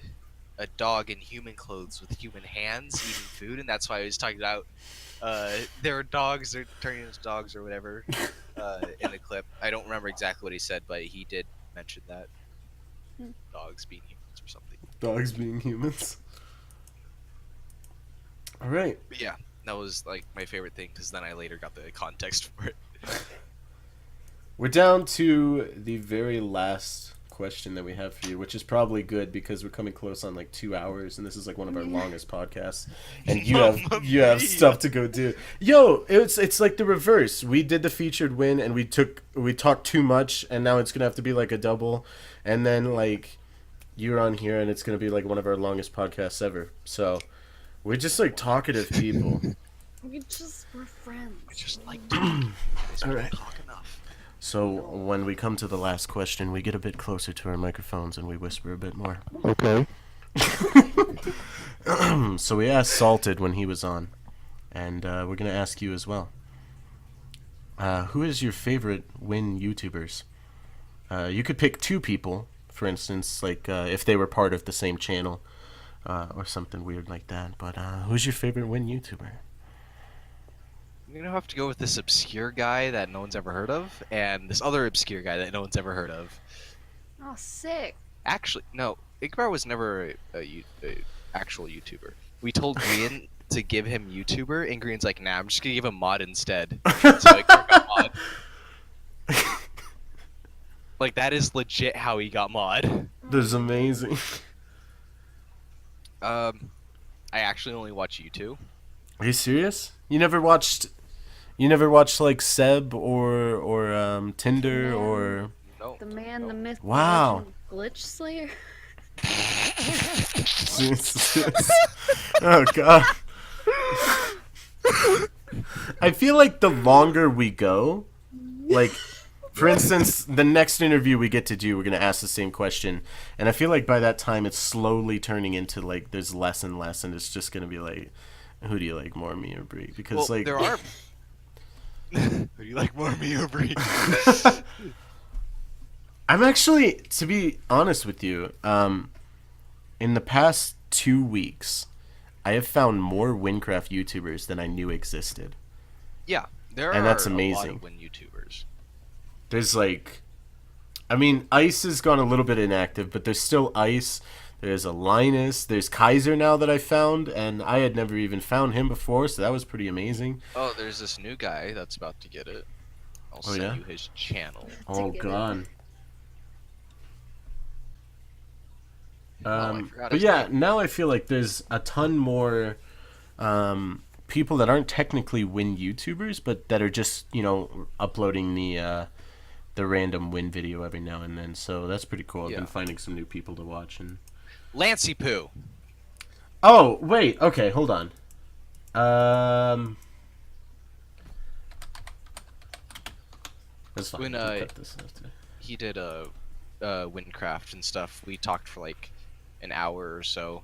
dog in human clothes with human hands eating food, and that's why I was talking about their dogs are turning into dogs or whatever in the clip. I don't remember exactly what he said, but he did mention that dogs being humans or something. Dogs being humans. All right. But yeah, that was like my favorite thing because then I later got the context for it. We're down to the very last question that we have for you, which is probably good because we're coming close on like 2 hours, and this is like one of our longest podcasts, and you have stuff to go do. Yo, it's like the reverse. We did the featured win, and we talked too much, and now it's gonna have to be like a double, and then like you're on here, and it's gonna be like one of our longest podcasts ever. So we're just like talkative people. we're friends. I just like All right. talk enough. So when we come to the last question, we get a bit closer to our microphones and we whisper a bit more. Okay. So we asked Salted when he was on, and we're going to ask you as well. Who is your favorite Wynn YouTubers? You could pick 2 people, for instance, like if they were part of the same channel or something weird like that. But who's your favorite Wynn YouTuber? I'm gonna have to go with this obscure guy that no one's ever heard of, and this other obscure guy that no one's ever heard of. Oh, sick. Actually, no, Igbar was never a actual YouTuber. We told Green to give him YouTuber, and Green's like, nah, I'm just gonna give him mod instead. So Igbar got mod. Like, that is legit how he got mod. That's amazing. I actually only watch YouTube. Are you serious? You never watched like Seb or Tinder Yeah. or No. The man, the myth, the Wow. legend, Glitch Slayer. Oh god. I feel like the longer we go, like, for instance, the next interview we get to do, we're going to ask the same question. And I feel like by that time, it's slowly turning into, like, there's less and less. And it's just going to be like, who do you like more, me or Brie? Because, Well, like... there are... Who do you like more, me or Brie? I'm actually, to be honest with you, in the past 2 weeks, I have found more Wynncraft YouTubers than I knew existed. Yeah, there And are that's a lot amazing. of Wynn YouTubers. There's like, I mean, Ice has gone a little bit inactive, but there's still Ice. There's a Linus. There's Kaiser now that I found, and I had never even found him before, so that was pretty amazing. Oh, there's this new guy that's about to get it. I'll Oh, send yeah? you his channel. Oh, get it. God. I forgot But his yeah, name. now I feel like there's a ton more people that aren't technically Wynn YouTubers, but that are just, you know, uploading the random Wynn video every now and then. So that's pretty cool. I've Yeah. been finding some new people to watch. And Lancey Poo. oh, wait. Okay, hold on. That's fine. When, we can cut this after. He did Wynncraft and stuff. We talked for like an hour or so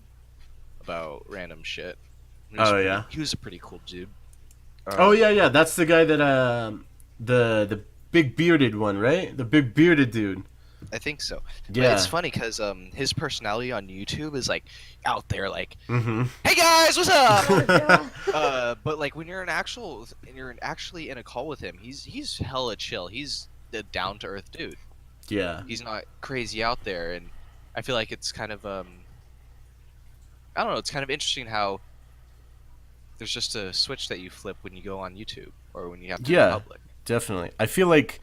about random shit. Oh, yeah? He was a pretty cool dude. Oh, yeah. That's the guy that, the big bearded one, right? The big bearded dude. I think so. Yeah. But it's funny because his personality on YouTube is like out there, like, Mm-hmm. "Hey guys, what's up?" Yeah. But like when you're actually in a call with him, he's hella chill. He's the down to earth dude. Yeah. He's not crazy out there, and I feel like it's kind of I don't know. It's kind of interesting how there's just a switch that you flip when you go on YouTube or when you have to be Yeah. public. Definitely. I feel like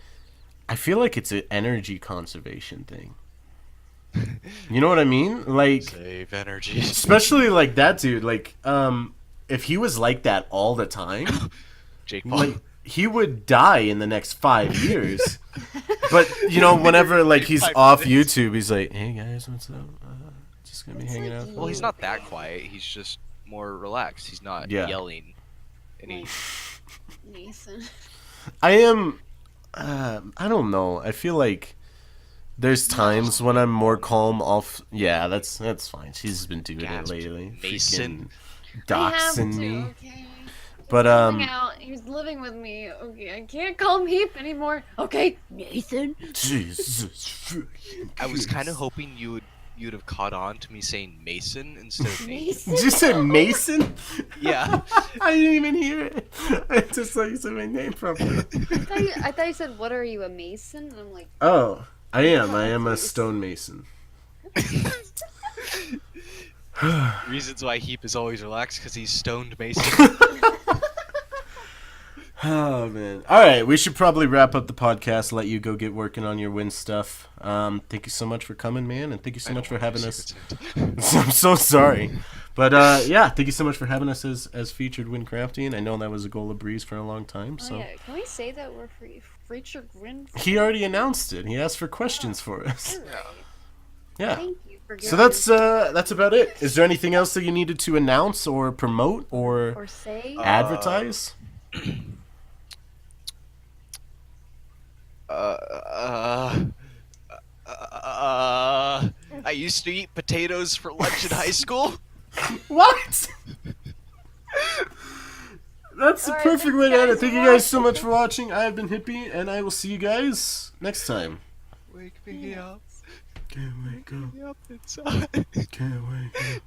it's an energy conservation thing. You know what I mean? Like, Save energy. especially like that dude. Like, if he was like that all the time, Jake Paul. like he would die in the next 5 years. But you know, whenever like he's 5 off minutes. YouTube, he's like, "Hey guys, what's up? Just gonna be It's hanging like out." you. Well, he's not that quiet. He's just more relaxed. He's not Yeah. yelling. And he, Mason. I am. I don't know. I feel like there's times when I'm more calm off. Yeah, that's fine. She's been doing Gasped. it lately. Mason. Freaking I have doxing to, me. okay. But Living out. He's living with me. Okay, I can't call him Heap anymore. Okay, Nathan. Jesus. I was kind of hoping you'd have caught on to me saying Mason instead of Nathan. Mason. Did you say Mason? Yeah. I didn't even hear it. I just thought you said my name properly. I thought you said, "What are you, a Mason?" And I'm like, Oh, I am. I am a stonemason. Reasons why Heap is always relaxed because he's stoned Mason. Oh man! All right, we should probably wrap up the podcast. Let you go get working on your Wynn stuff. Thank you so much for coming, man, and thank you so much for having us. I'm so sorry, but yeah, thank you so much for having us as featured Wynncrafting. I know that was a goal of Breeze for a long time. "Oh So yeah, can we say that we're featured Wynn?" he already announced it. He asked for questions for us. Alright. Yeah. Thank you for So giving that's about it. Is there anything else that you needed to announce or promote or or say. advertise? I used to eat potatoes for lunch in high school. What? That's the Alright, perfect thanks, way to end it. guys, Thank for you guys so watching. much for watching. I have been Hippie, and I will see you guys next time. Wake me up. Can't wake up. Me up inside. Can't wake up.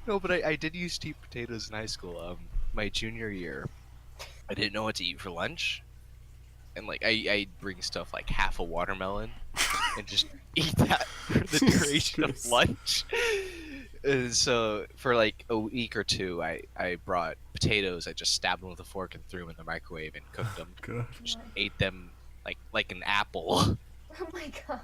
No, but I did used to eat potatoes in high school. My junior year, I didn't know what to eat for lunch, and like I'd bring stuff like half a watermelon, and just eat that for the Jesus duration of Christ. lunch. And so for like a week or two, I brought potatoes. I just stabbed them with a fork and threw them in the microwave and cooked them. God. Just ate them like an apple. Oh my god.